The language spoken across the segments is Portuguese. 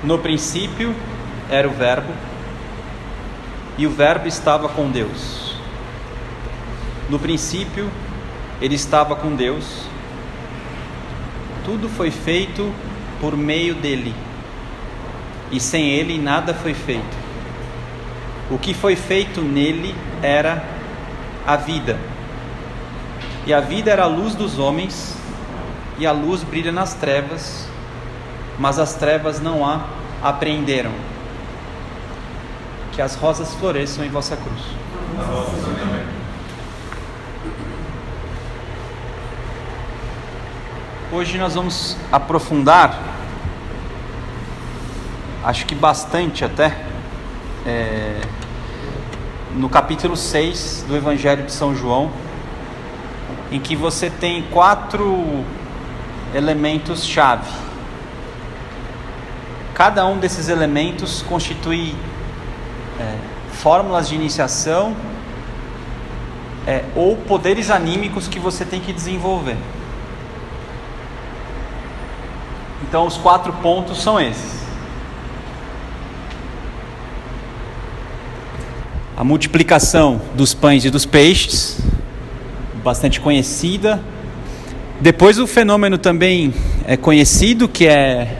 No princípio era o Verbo, e o Verbo estava com Deus. No princípio ele estava com Deus. Tudo foi feito por meio dele, e sem ele nada foi feito. O que foi feito nele era a vida, e a vida era a luz dos homens, e a luz brilha nas trevas, mas as trevas não a apreenderam. Que as rosas floresçam em vossa cruz. Hoje nós vamos aprofundar, acho que bastante até, no capítulo 6 do Evangelho de São João, em que você tem 4 elementos-chave. Cada um desses elementos constitui fórmulas de iniciação ou poderes anímicos que você tem que desenvolver. Então os 4 pontos são esses: a multiplicação dos pães e dos peixes, bastante conhecida. Depois o fenômeno também é conhecido, que é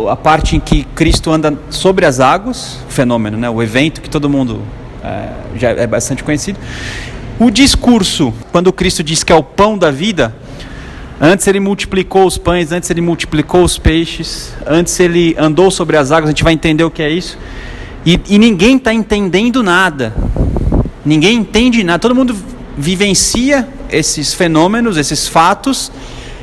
a parte em que Cristo anda sobre as águas, o fenômeno, né? O evento que todo mundo já é bastante conhecido. O discurso, quando Cristo diz que é o pão da vida, antes ele multiplicou os pães, antes ele multiplicou os peixes, antes ele andou sobre as águas, a gente vai entender o que é isso. E ninguém está entendendo nada, ninguém entende nada, todo mundo vivencia esses fenômenos, esses fatos,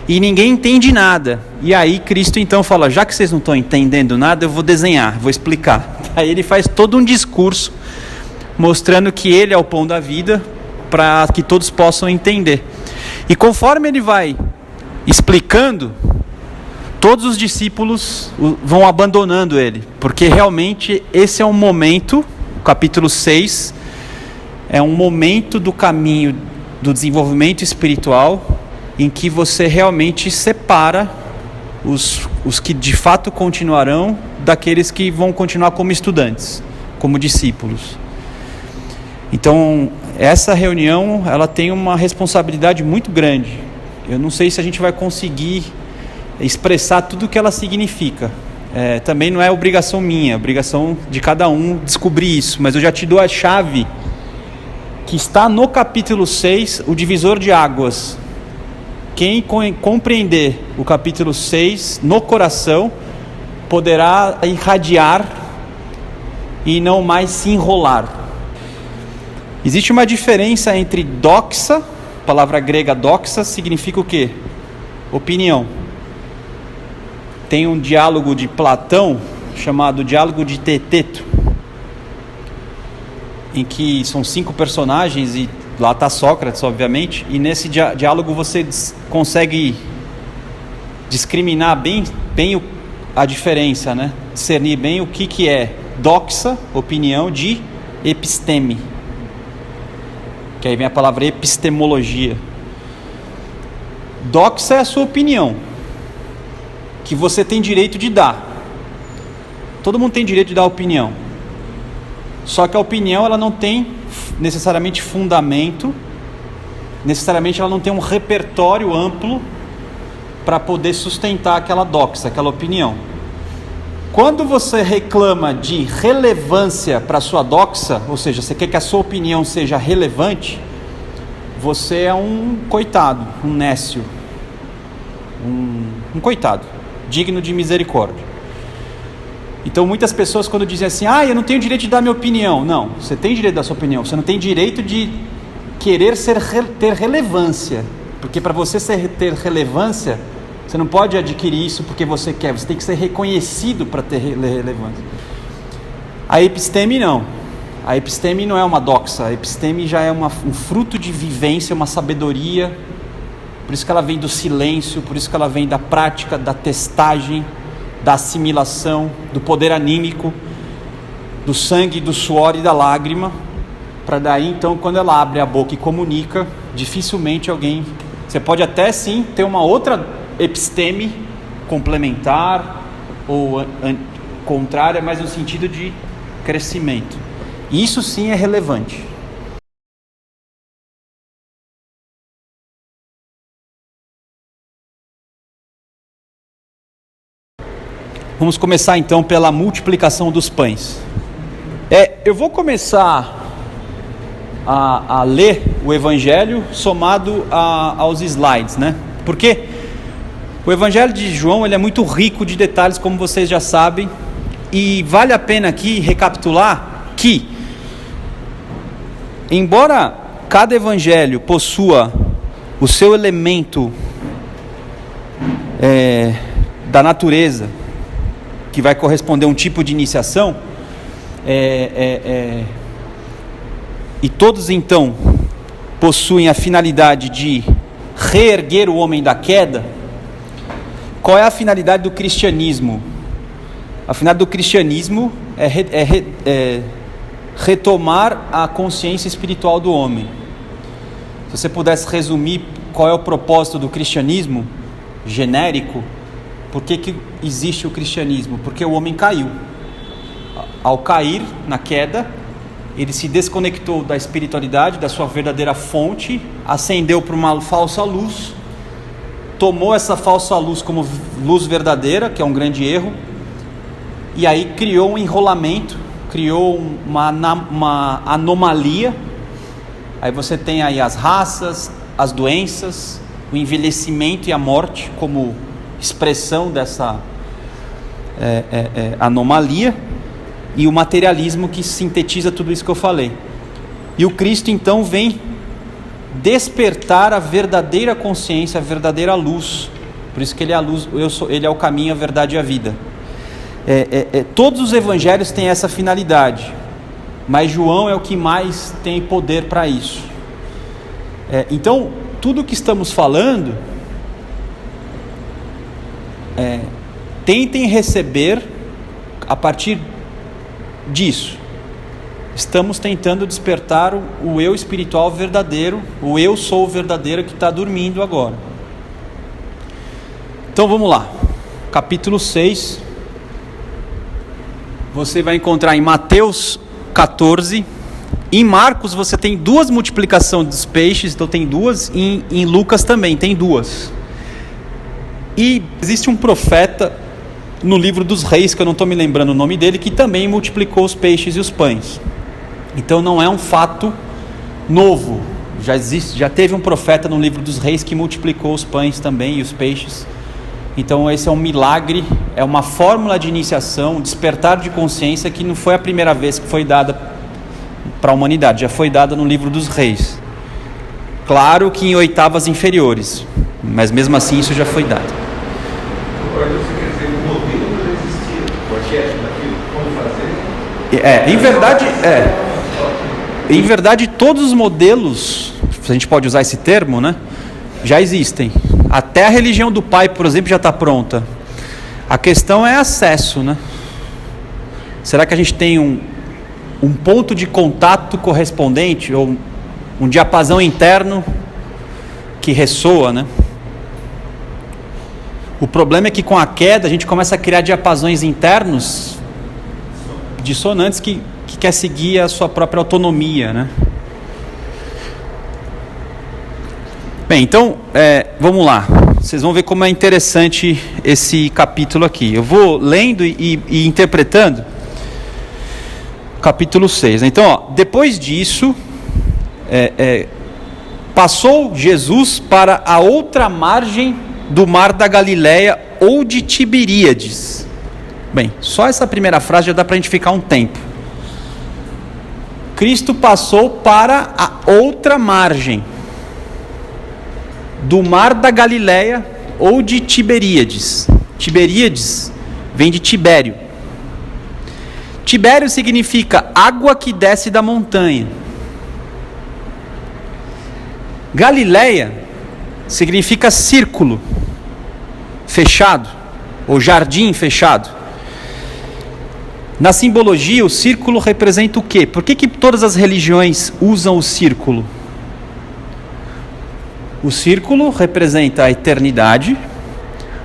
e ninguém entende nada. E aí Cristo então fala: já que vocês não estão entendendo nada, eu vou desenhar, vou explicar. Aí ele faz todo um discurso mostrando que ele é o pão da vida, para que todos possam entender. E conforme ele vai explicando, todos os discípulos vão abandonando ele, porque realmente esse é um momento, o capítulo 6 é um momento do caminho do desenvolvimento espiritual, em que você realmente separa os que de fato continuarão daqueles que vão continuar como estudantes, como discípulos. Então essa reunião, ela tem uma responsabilidade muito grande. Eu não sei se a gente vai conseguir expressar tudo o que ela significa. Também não é obrigação minha, é obrigação de cada um descobrir isso, mas eu já te dou a chave que está no capítulo 6, o divisor de águas. Quem compreender o capítulo 6 no coração poderá irradiar e não mais se enrolar. Existe uma diferença entre doxa, a palavra grega doxa significa o quê? Opinião. Tem um diálogo de Platão chamado Diálogo de Teeteto, em que são 5 personagens e lá está Sócrates, obviamente, e nesse diálogo você consegue discriminar bem a diferença, né? Discernir bem o que é doxa, opinião, de episteme, que aí vem a palavra epistemologia. Doxa é a sua opinião, que você tem direito de dar. Todo mundo tem direito de dar opinião, só que a opinião, ela não tem necessariamente fundamento, necessariamente ela não tem um repertório amplo para poder sustentar aquela doxa, aquela opinião. Quando você reclama de relevância para a sua doxa, ou seja, você quer que a sua opinião seja relevante, você é um coitado, um nécio, um coitado, digno de misericórdia. Então muitas pessoas, quando dizem assim: eu não tenho direito de dar minha opinião. Não, você tem direito de dar sua opinião, você não tem direito de querer ter relevância, porque para você ter relevância, você não pode adquirir isso porque você quer, você tem que ser reconhecido para ter relevância. A episteme não, a episteme não é uma doxa, a episteme já é um fruto de vivência, uma sabedoria, por isso que ela vem do silêncio, por isso que ela vem da prática, da testagem, da assimilação, do poder anímico, do sangue, do suor e da lágrima, para daí então, quando ela abre a boca e comunica, dificilmente alguém... Você pode até sim ter uma outra episteme complementar ou contrária, mas no sentido de crescimento. E isso sim é relevante. Vamos começar então pela multiplicação dos pães. Eu vou começar a ler o Evangelho somado aos slides, né? Porque o Evangelho de João ele é muito rico de detalhes, como vocês já sabem, e vale a pena aqui recapitular que, embora cada Evangelho possua o seu elemento da natureza, que vai corresponder a um tipo de iniciação, e todos então possuem a finalidade de reerguer o homem da queda. Qual é a finalidade do cristianismo? A finalidade do cristianismo é retomar a consciência espiritual do homem. Se você pudesse resumir qual é o propósito do cristianismo, genérico, por que existe o cristianismo? Porque o homem caiu. Ao cair na queda, ele se desconectou da espiritualidade, da sua verdadeira fonte, ascendeu para uma falsa luz, tomou essa falsa luz como luz verdadeira, que é um grande erro, e aí criou um enrolamento, criou uma anomalia. Aí você tem aí as raças, as doenças, o envelhecimento e a morte como expressão dessa anomalia, e o materialismo que sintetiza tudo isso que eu falei. E o Cristo então vem despertar a verdadeira consciência, a verdadeira luz. Por isso que ele é a luz, ele é o caminho, a verdade e a vida. Todos os evangelhos têm essa finalidade, mas João é o que mais tem poder para isso. Então, tudo que estamos falando, tentem receber a partir disso. Estamos tentando despertar o eu espiritual verdadeiro, o eu sou verdadeiro que está dormindo agora. Então vamos lá, capítulo 6, você vai encontrar em Mateus 14, em Marcos você tem duas multiplicações dos peixes, então tem duas, em Lucas também tem duas. E existe um profeta no livro dos reis, que eu não estou me lembrando o nome dele, que também multiplicou os peixes e os pães. Então não é um fato novo, já teve um profeta no livro dos reis que multiplicou os pães também e os peixes. Então esse é um milagre, é uma fórmula de iniciação, um despertar de consciência que não foi a primeira vez que foi dada para a humanidade, já foi dada no livro dos reis. Claro que em oitavas inferiores, mas mesmo assim isso já foi dado. Em verdade todos os modelos, se a gente pode usar esse termo, né, já existem. Até a religião do Pai, por exemplo, já está pronta. A questão é acesso, né? Será que a gente tem um ponto de contato correspondente, ou um diapasão interno que ressoa, né? O problema é que com a queda a gente começa a criar diapasões internos dissonantes que quer seguir a sua própria autonomia, né? Bem, então, vamos lá. Vocês vão ver como é interessante esse capítulo aqui. Eu vou lendo e interpretando. Capítulo 6. Então, depois disso, passou Jesus para a outra margem do mar da Galileia ou de Tiberíades. Bem, só essa primeira frase já dá para a gente ficar um tempo. Cristo passou para a outra margem do mar da Galileia ou de Tiberíades. Tiberíades vem de Tibério. Tibério significa água que desce da montanha. Galileia significa círculo fechado ou jardim fechado. Na simbologia, o círculo representa o quê? Por que todas as religiões usam o círculo? O círculo representa a eternidade,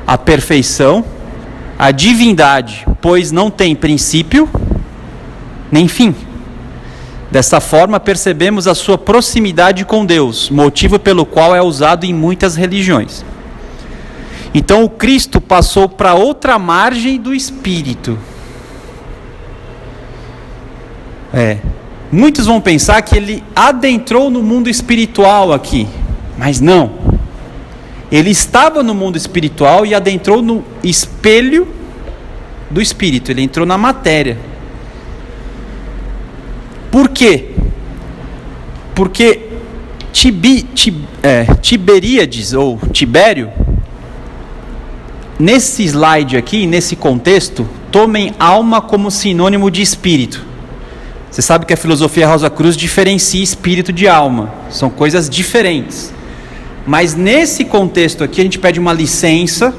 a perfeição a divindade, pois não tem princípio nem fim. Desta forma, percebemos a sua proximidade com Deus, motivo pelo qual é usado em muitas religiões. Então, o Cristo passou para outra margem do Espírito. Muitos vão pensar que ele adentrou no mundo espiritual aqui, mas não. Ele estava no mundo espiritual e adentrou no espelho do Espírito. Ele entrou na matéria. Por quê? Porque Tiberíades, ou Tibério, nesse slide aqui, nesse contexto, tomem alma como sinônimo de espírito. Você sabe que a filosofia Rosa Cruz diferencia espírito de alma. São coisas diferentes. Mas nesse contexto aqui, a gente pede uma licença.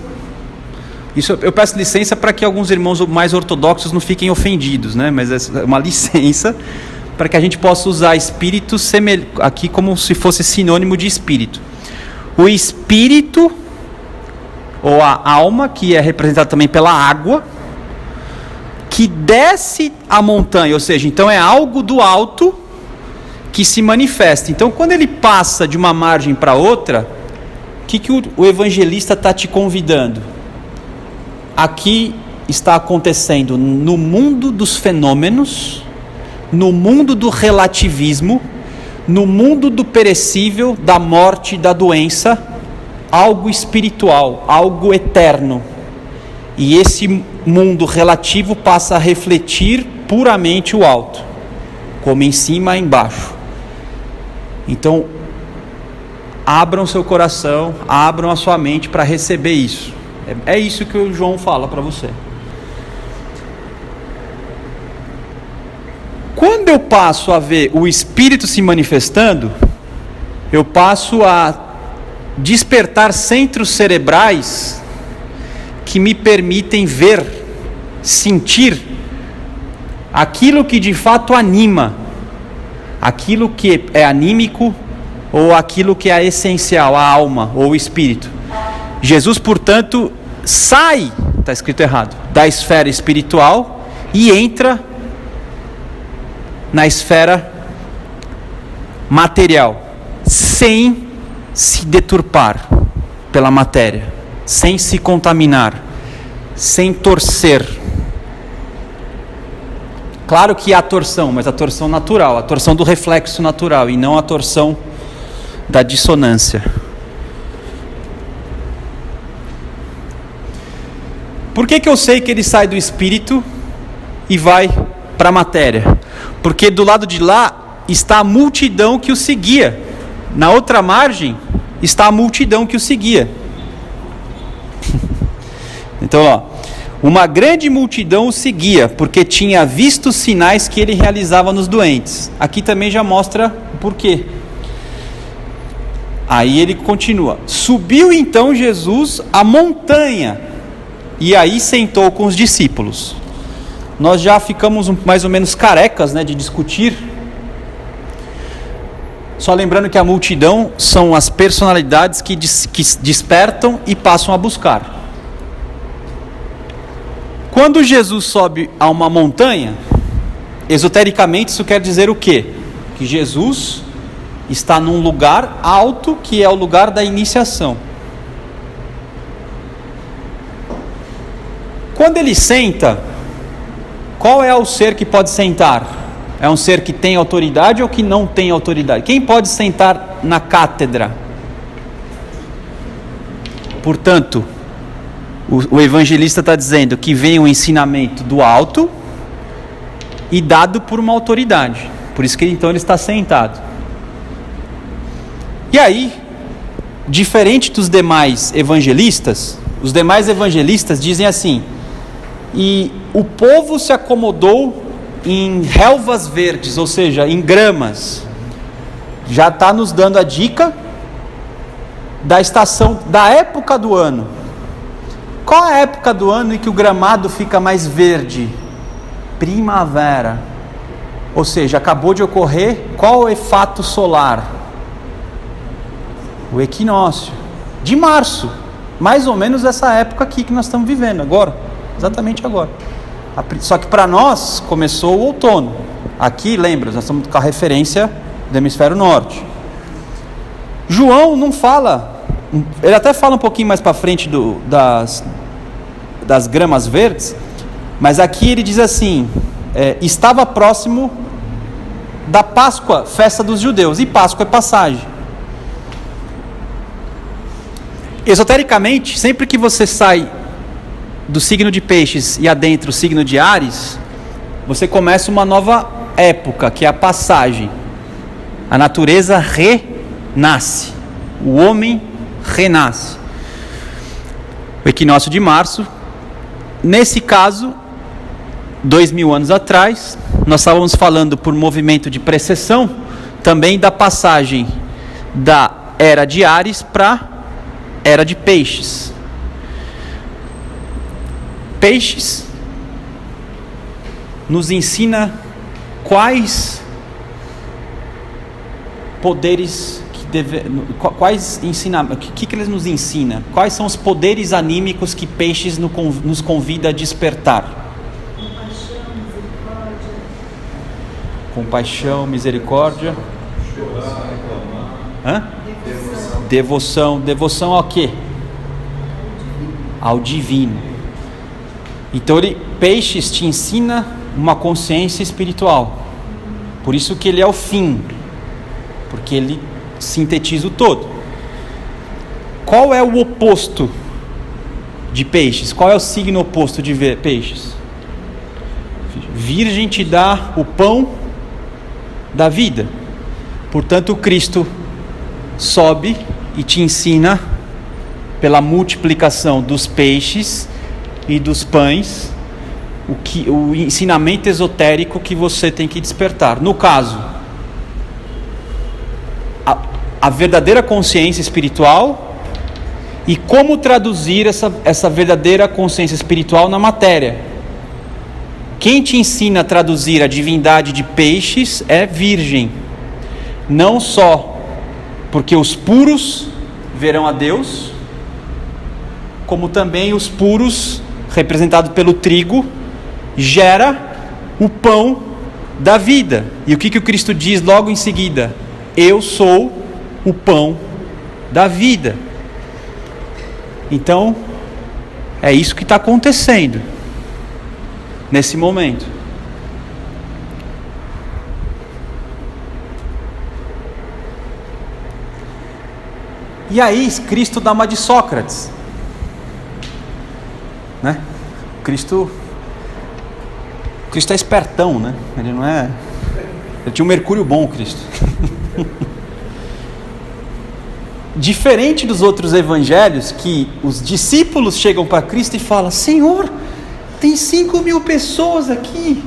Isso, eu peço licença para que alguns irmãos mais ortodoxos não fiquem ofendidos, né? Mas é uma licença para que a gente possa usar espírito aqui como se fosse sinônimo de espírito. O espírito, ou a alma, que é representada também pela água, que desce a montanha, ou seja, então é algo do alto que se manifesta. Então, quando ele passa de uma margem para outra, o que o evangelista está te convidando? Aqui está acontecendo no mundo dos fenômenos, no mundo do relativismo, no mundo do perecível, da morte, da doença, algo espiritual, algo eterno. E esse mundo relativo passa a refletir puramente o alto, como em cima e embaixo. Então, abram seu coração, abram a sua mente para receber isso. É isso que o João fala para você. Quando eu passo a ver o Espírito se manifestando, eu passo a despertar centros cerebrais que me permitem ver, sentir aquilo que de fato anima, aquilo que é anímico ou aquilo que é essencial, a alma ou o espírito. Jesus, portanto, sai, está escrito errado, da esfera espiritual e entra na esfera material, sem se deturpar pela matéria, sem se contaminar, sem torcer. Claro que há torção, mas a torção natural, a torção do reflexo natural e não a torção da dissonância. Por que eu sei que ele sai do espírito e vai para a matéria? Porque do lado de lá está a multidão que o seguia. Na outra margem está a multidão que o seguia. Então, uma grande multidão o seguia, porque tinha visto os sinais que ele realizava nos doentes. Aqui também já mostra o porquê. Aí ele continua: subiu então Jesus a montanha, e aí sentou com os discípulos. Nós já ficamos mais ou menos carecas, né, de discutir. Só lembrando que a multidão são as personalidades que despertam e passam a buscar. Quando Jesus sobe a uma montanha, esotericamente isso quer dizer o quê? Que Jesus está num lugar alto, que é o lugar da iniciação. Quando ele senta, qual é o ser que pode sentar? É um ser que tem autoridade ou que não tem autoridade? Quem pode sentar na cátedra? Portanto, o evangelista está dizendo que vem um ensinamento do alto e dado por uma autoridade. Por isso que então ele está sentado. E aí, diferente dos demais evangelistas, os demais evangelistas dizem assim: e o povo se acomodou em relvas verdes, ou seja, em gramas. Já está nos dando a dica da estação, da época do ano. Qual é a época do ano em que o gramado fica mais verde? Primavera. Ou seja, acabou de ocorrer qual o fato solar? O equinócio de março, mais ou menos essa época aqui que nós estamos vivendo agora. exatamente agora. Só que para nós começou o outono. Aqui, lembra, nós estamos com a referência do hemisfério norte. João não fala, ele até fala um pouquinho mais para frente das gramas verdes, mas aqui ele diz assim, estava próximo da Páscoa, festa dos judeus, e Páscoa é passagem. Esotericamente, sempre que você sai do signo de Peixes e adentra o signo de Áries, você começa uma nova época, que é a passagem. A natureza renasce, o homem renasce. O equinócio de março, nesse caso, 2000 anos atrás, nós estávamos falando por movimento de precessão, também da passagem da era de Áries para era de Peixes. Peixes nos ensina quais poderes quais ensinamentos, o que eles nos ensinam? Quais são os poderes anímicos que Peixes nos convida a despertar? Compaixão, misericórdia. Devoção. Devoção ao quê? Ao divino. Então Peixes te ensina uma consciência espiritual. Por isso que ele é o fim, porque ele sintetiza o todo. Qual é o oposto de Peixes? Qual é o signo oposto de Peixes? Virgem te dá o pão da vida. Portanto, o Cristo sobe e te ensina pela multiplicação dos peixes e dos pães o ensinamento esotérico que você tem que despertar. No caso, a verdadeira consciência espiritual e como traduzir essa verdadeira consciência espiritual na matéria. Quem te ensina a traduzir a divindade de Peixes é Virgem. Não só porque os puros verão a Deus, como também os puros, representados pelo trigo, gera o pão da vida. E o que o Cristo diz logo em seguida? Eu sou o pão da vida. Então, é isso que está acontecendo nesse momento. E aí Cristo dá uma de Sócrates, né? Cristo é espertão, né? Ele não é... Ele tinha um mercúrio bom, Cristo. Diferente dos outros evangelhos, que os discípulos chegam para Cristo e falam: Senhor, tem 5.000 pessoas aqui,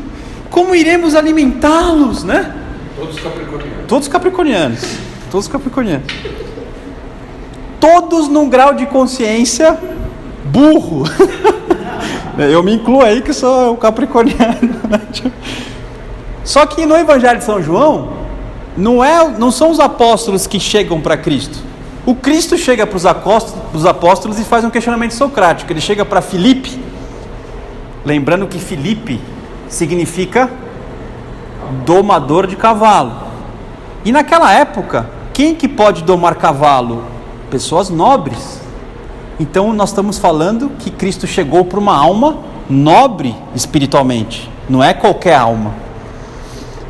como iremos alimentá-los, né? Todos capricornianos. Todos num grau de consciência burro. Eu me incluo aí que sou o capricorniano. Só que no Evangelho de São João, não são os apóstolos que chegam para Cristo. O Cristo chega para os apóstolos e faz um questionamento socrático. Ele chega para Filipe, lembrando que Filipe significa domador de cavalo. E naquela época, quem que pode domar cavalo? Pessoas nobres. Então nós estamos falando que Cristo chegou para uma alma nobre espiritualmente, não é qualquer alma.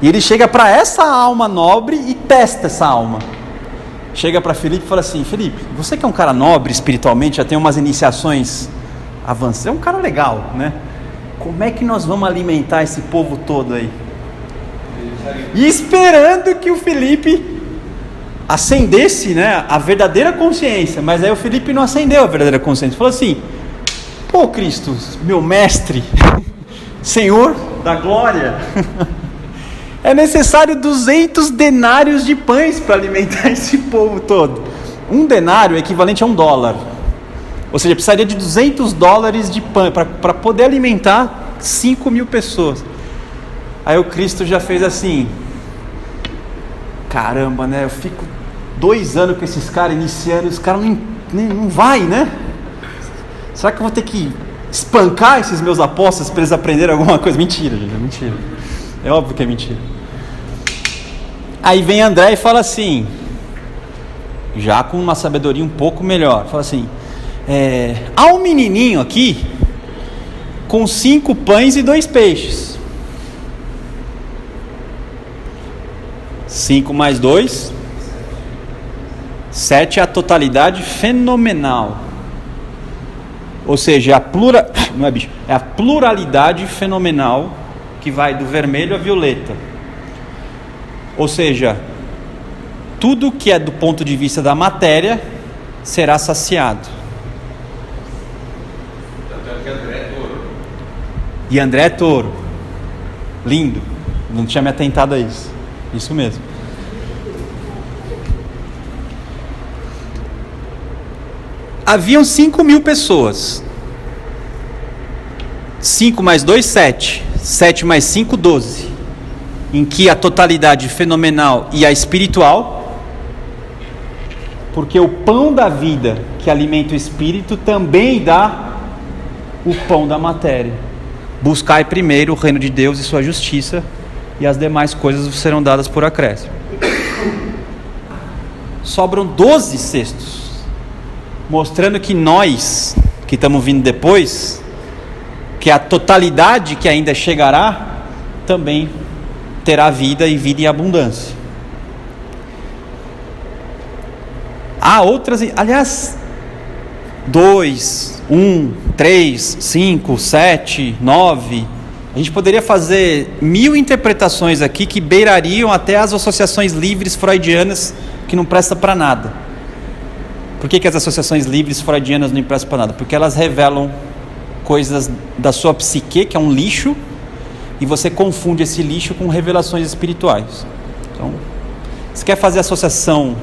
E ele chega para essa alma nobre e testa essa alma. Chega para Filipe e fala assim: Filipe, você que é um cara nobre espiritualmente, já tem umas iniciações avançadas, é um cara legal, né? Como é que nós vamos alimentar esse povo todo aí? E esperando que o Filipe acendesse, né, a verdadeira consciência. Mas aí o Filipe não acendeu a verdadeira consciência. Falou assim: pô, Cristo, meu mestre, Senhor da glória, é necessário 200 denários de pães para alimentar esse povo todo. Um denário é equivalente a $1. Ou seja, precisaria de $200 de pão para poder alimentar 5.000 pessoas. Aí o Cristo já fez assim: caramba, né? Eu fico 2 anos com esses caras iniciando, os caras não vai, né? Será que eu vou ter que espancar esses meus apóstolos para eles aprenderem alguma coisa. Mentira, gente, é mentira. É óbvio que é mentira. Aí vem André e fala assim, já com uma sabedoria um pouco melhor, fala assim, há um menininho aqui com 5 pães e 2 peixes. 5 mais 2, 7 é a totalidade fenomenal. Ou seja, é a pluralidade fenomenal que vai do vermelho à violeta. Ou seja, tudo que é do ponto de vista da matéria será saciado. E André é touro. Lindo. Não tinha me atentado a isso. Isso mesmo. Haviam 5.000 pessoas. 5 mais 2, 7. 7 mais 5, 12. Em que a totalidade fenomenal e a espiritual, porque o pão da vida que alimenta o espírito também dá o pão da matéria. Buscai primeiro o reino de Deus e sua justiça, e as demais coisas serão dadas por acréscimo. Sobram 12 cestos, mostrando que nós, que estamos vindo depois, que a totalidade que ainda chegará, também terá vida e vida em abundância. Há outras, aliás, 2, 1, 3, 5, 7, 9. A gente poderia fazer 1000 interpretações aqui que beirariam até as associações livres freudianas, que não prestam para nada. Por que as associações livres freudianas não prestam para nada? Porque elas revelam coisas da sua psique, que é um lixo, e você confunde esse lixo com revelações espirituais. Então, se quer fazer associação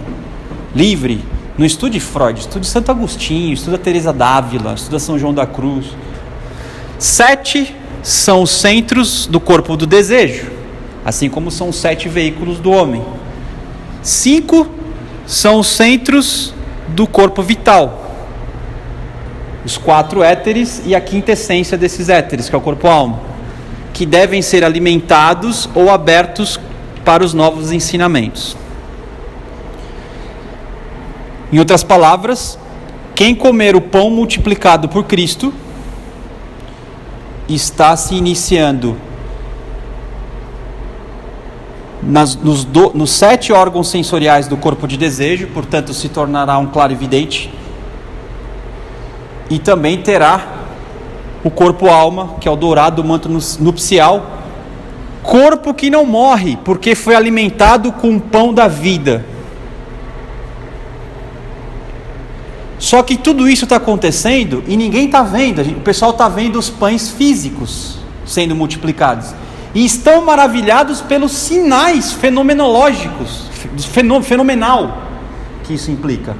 livre, não estude Freud, estude Santo Agostinho, estude Teresa d'Ávila, estude São João da Cruz. 7 são os centros do corpo do desejo, assim como são os 7 veículos do homem. 5 são os centros do corpo vital, os 4 éteres e a quintessência desses éteres, que é o corpo-alma, que devem ser alimentados ou abertos para os novos ensinamentos. Em outras palavras, quem comer o pão multiplicado por Cristo está se iniciando nos 7 órgãos sensoriais do corpo de desejo, portanto se tornará um clarividente, e também terá o corpo-alma, que é o dourado manto nupcial, corpo que não morre, porque foi alimentado com o pão da vida. Só que tudo isso está acontecendo e ninguém está vendo. O pessoal está vendo os pães físicos sendo multiplicados e estão maravilhados pelos sinais fenomenológicos, fenomenal que isso implica.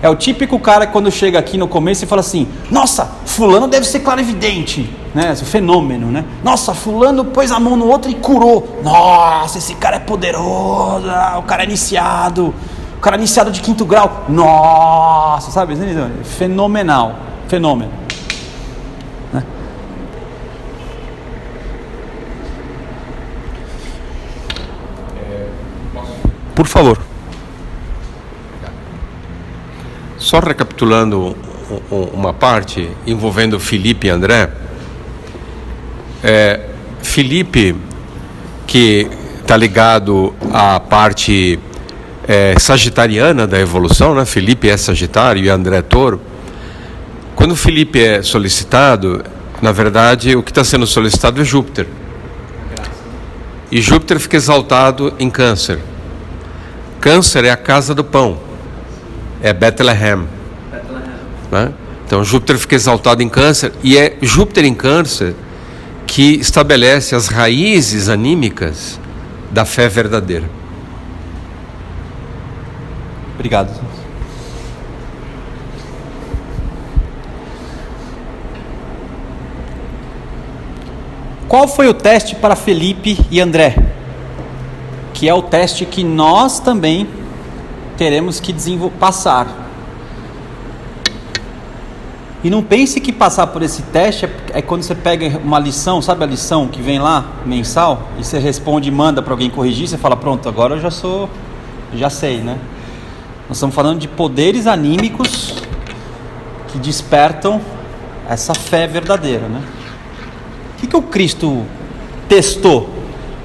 É o típico cara que quando chega aqui no começo e fala assim: nossa, fulano deve ser clarividente, né? Esse fenômeno, né? Nossa, fulano pôs a mão no outro e curou. Nossa, esse cara é poderoso, o cara é iniciado. O cara iniciado de 5º grau, nossa, sabe? Fenomenal, fenômeno. Né? Por favor. Só recapitulando uma parte envolvendo Felipe e André. Felipe, que está ligado à parte sagitariana da evolução, né? Felipe é Sagitário e André é Touro. Quando Felipe é solicitado, na verdade o que está sendo solicitado é Júpiter, e Júpiter fica exaltado em Câncer. Câncer é a casa do pão, é Bethlehem, né? Então Júpiter fica exaltado em Câncer, e é Júpiter em Câncer que estabelece as raízes anímicas da fé verdadeira. Obrigado. Qual foi o teste para Felipe e André? Que é o teste que nós também teremos que passar. E não pense que passar por esse teste é quando você pega uma lição, sabe a lição que vem lá, mensal, e você responde e manda para alguém corrigir, você fala, pronto, agora eu já sei, né? Nós estamos falando de poderes anímicos que despertam essa fé verdadeira, né? O que o Cristo testou?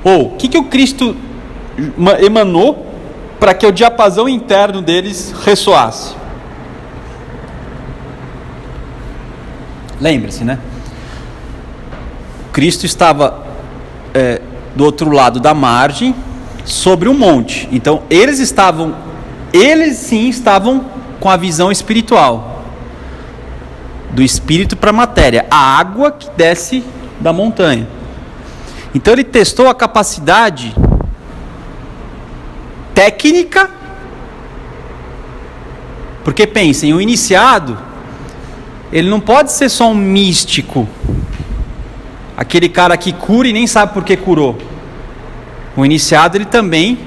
Ou o que o Cristo emanou para que o diapasão interno deles ressoasse? Lembre-se, né? Cristo estava do outro lado da margem, sobre um monte. Então, eles sim estavam com a visão espiritual, do espírito para a matéria, a água que desce da montanha. Então, ele testou a capacidade técnica, porque pensem, o iniciado, ele não pode ser só um místico, aquele cara que cura e nem sabe por que curou. O iniciado, ele também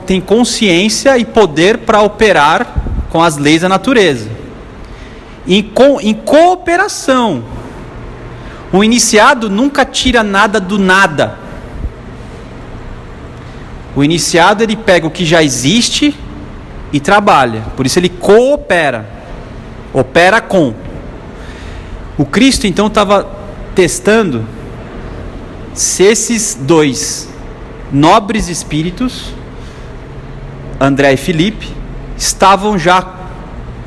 tem consciência e poder para operar com as leis da natureza, em cooperação. O iniciado nunca tira nada do nada. O iniciado, ele pega o que já existe e trabalha, por isso ele coopera, opera com. O Cristo então estava testando se esses dois nobres espíritos, André e Felipe, estavam já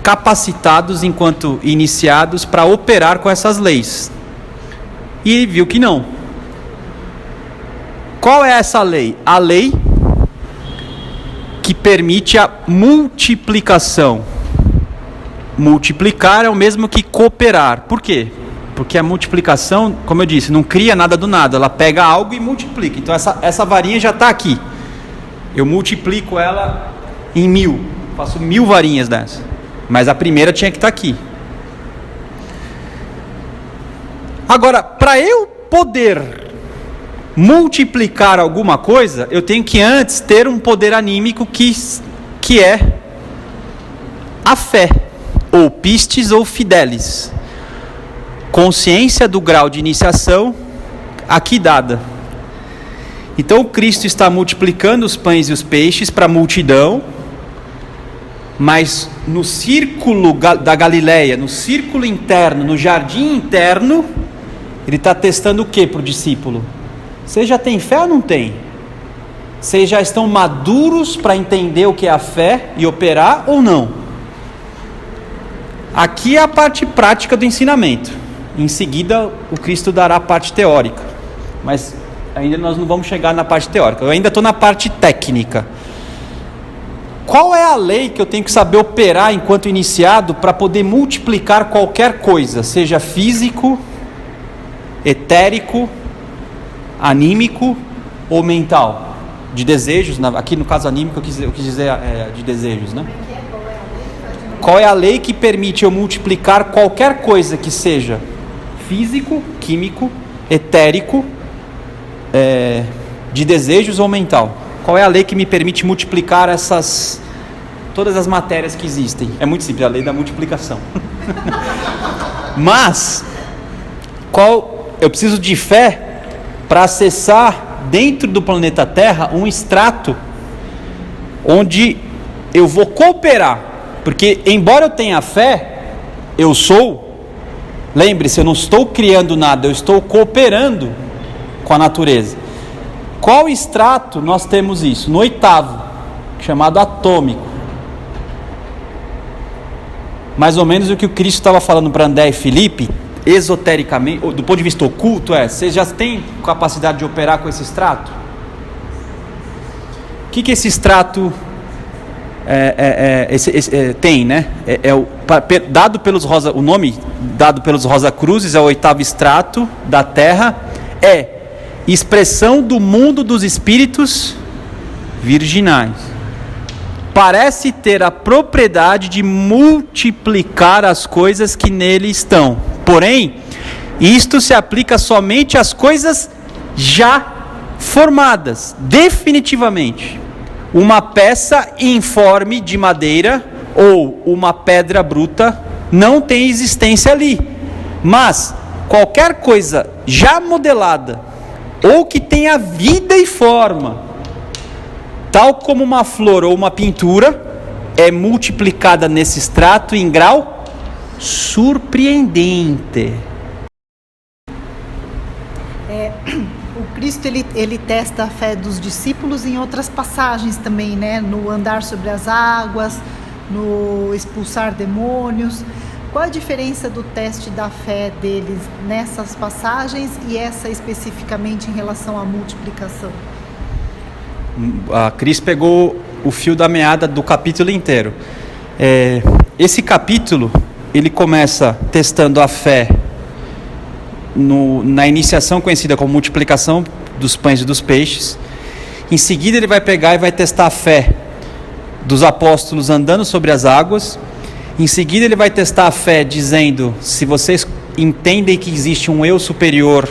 capacitados enquanto iniciados para operar com essas leis. E ele viu que não. Qual é essa lei? A lei que permite a multiplicação. Multiplicar é o mesmo que cooperar. Por quê? Porque a multiplicação, como eu disse, não cria nada do nada. Ela pega algo e multiplica. Então essa varinha já está aqui. Eu multiplico ela em 1000. Faço 1000 varinhas dessa. Mas a primeira tinha que estar aqui. Agora, para eu poder multiplicar alguma coisa, eu tenho que antes ter um poder anímico que é a fé, ou pistis ou fidelis, consciência do grau de iniciação aqui dada. Então o Cristo está multiplicando os pães e os peixes para a multidão, mas no círculo da Galileia, no círculo interno, no jardim interno, ele está testando o que para o discípulo? Vocês já têm fé ou não tem? Vocês já estão maduros para entender o que é a fé e operar ou não? Aqui é a parte prática do ensinamento. Em seguida, o Cristo dará a parte teórica. Mas ainda nós não vamos chegar na parte teórica. Eu ainda estou na parte técnica. Qual é a lei que eu tenho que saber operar enquanto iniciado para poder multiplicar qualquer coisa, seja físico, etérico, anímico ou mental? De desejos, aqui no caso anímico eu quis dizer de desejos, né? Qual é a lei que permite eu multiplicar qualquer coisa que seja físico, químico, etérico, de desejos ou mental? Qual é a lei que me permite multiplicar todas as matérias que existem? É muito simples, a lei da multiplicação. Mas eu preciso de fé para acessar dentro do planeta Terra um extrato onde eu vou cooperar. Porque embora eu tenha fé, lembre-se, eu não estou criando nada, eu estou cooperando com a natureza. Qual extrato nós temos isso? No 8º, chamado atômico. Mais ou menos o que o Cristo estava falando para André e Felipe, esotericamente, do ponto de vista oculto, vocês já têm capacidade de operar com esse extrato? O que esse extrato tem, né? O nome dado pelos Rosa Cruzes é o 8º extrato da Terra, expressão do mundo dos espíritos virginais. Parece ter a propriedade de multiplicar as coisas que nele estão. Porém, isto se aplica somente às coisas já formadas, definitivamente. Uma peça informe de madeira ou uma pedra bruta não tem existência ali. Mas qualquer coisa já modelada, ou que tenha vida e forma, tal como uma flor ou uma pintura, é multiplicada nesse extrato em grau surpreendente. O Cristo ele testa a fé dos discípulos em outras passagens também, né? No andar sobre as águas, no expulsar demônios. Qual a diferença do teste da fé deles nessas passagens e essa especificamente em relação à multiplicação? A Cris pegou o fio da meada do capítulo inteiro. Esse capítulo, ele começa testando a fé na iniciação conhecida como multiplicação dos pães e dos peixes. Em seguida ele vai pegar e vai testar a fé dos apóstolos andando sobre as águas. Em seguida ele vai testar a fé dizendo: se vocês entendem que existe um eu superior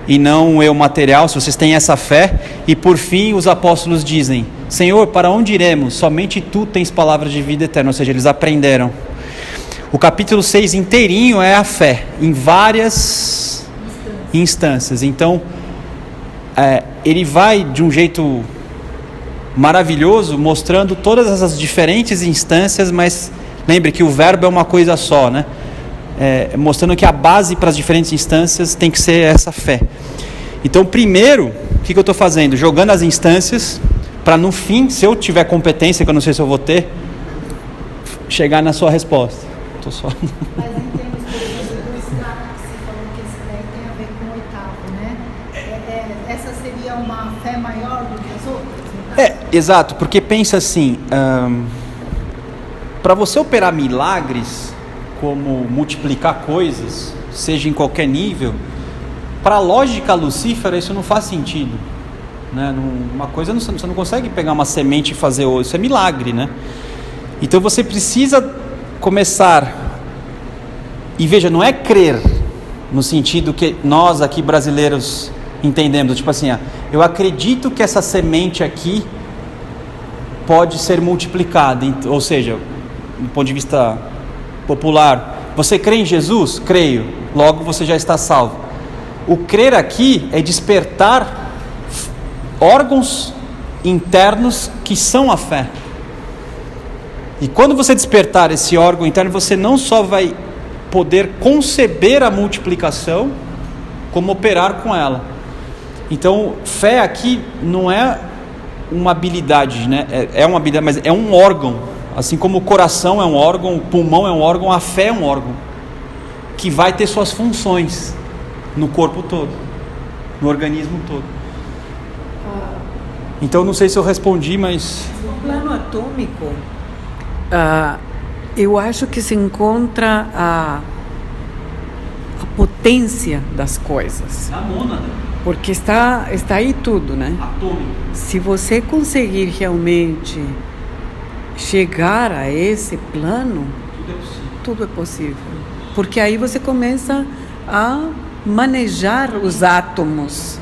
e não um eu material, se vocês têm essa fé. E por fim os apóstolos dizem: Senhor, para onde iremos? Somente Tu tens palavras de vida eterna. Ou seja, eles aprenderam. O capítulo 6 inteirinho é a fé, em várias instâncias. Então, ele vai de um jeito maravilhoso, mostrando todas essas diferentes instâncias, mas lembre que o verbo é uma coisa só, né? Mostrando que a base para as diferentes instâncias tem que ser essa fé. Então, primeiro, o que eu estou fazendo? Jogando as instâncias, para no fim, se eu tiver competência, que eu não sei se eu vou ter, chegar na sua resposta. Tô só... Mas em termos do extrato que você falou que esse daí tem a ver com o oitavo, né? Essa seria uma fé maior do que as outras? Exato, porque pensa assim, para você operar milagres, como multiplicar coisas, seja em qualquer nível, para a lógica lucífera isso não faz sentido, né? Uma coisa, você não consegue pegar uma semente e fazer ouro, isso é milagre, né? Então você precisa começar, e veja, não é crer no sentido que nós aqui brasileiros entendemos, tipo assim, eu acredito que essa semente aqui pode ser multiplicada, ou seja, do ponto de vista popular, você crê em Jesus? Creio, logo você já está salvo. O crer aqui é despertar órgãos internos que são a fé. E quando você despertar esse órgão interno, você não só vai poder conceber a multiplicação, como operar com ela. Então, fé aqui não é uma habilidade, né? É uma habilidade, mas é um órgão. Assim como o coração é um órgão, o pulmão é um órgão, a fé é um órgão que vai ter suas funções no corpo todo, no organismo todo. Então, não sei se eu respondi, mas... No plano atômico, eu acho que se encontra a potência das coisas. Na mônada. Porque está aí tudo, né? Atômico. Se você conseguir realmente chegar a esse plano, tudo é possível. Porque aí você começa a manejar os átomos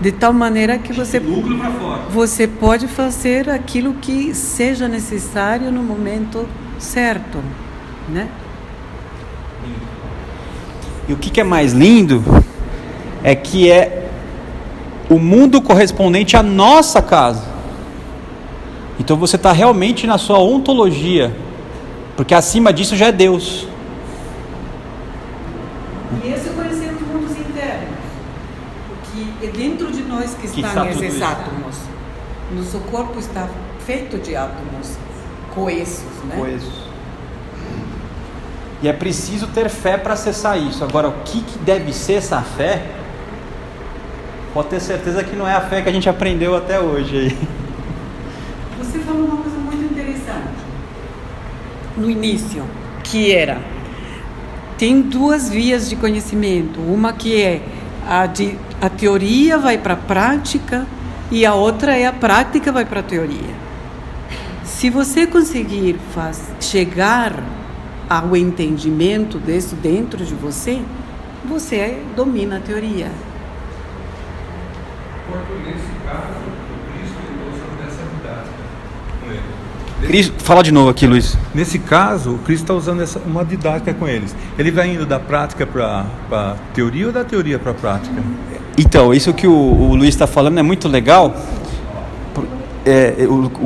de tal maneira que você pode fazer aquilo que seja necessário no momento certo, né? E o que é mais lindo é que é o mundo correspondente à nossa casa. Então você está realmente na sua ontologia, porque acima disso já é Deus. E esse conhecemos mundos internos, porque é dentro de nós que estão esses átomos. Nosso corpo está feito de átomos coesos, né? Coesos. E é preciso ter fé para acessar isso. Agora, o que deve ser essa fé? Pode ter certeza que não é a fé que a gente aprendeu até hoje aí. Você falou uma coisa muito interessante no início, que era: tem duas vias de conhecimento. Uma que é a teoria vai para a prática e a outra é a prática vai para a teoria. Se você conseguir chegar ao entendimento disso dentro de você, você domina a teoria. Nesse caso, o Cristo ele usou dessa didática com ele. Cristo, fala de novo aqui, Luiz. Nesse caso, o Cristo está usando uma didática com eles. Ele vai indo da prática para a teoria ou da teoria para a prática? Então, isso que o Luiz está falando é muito legal.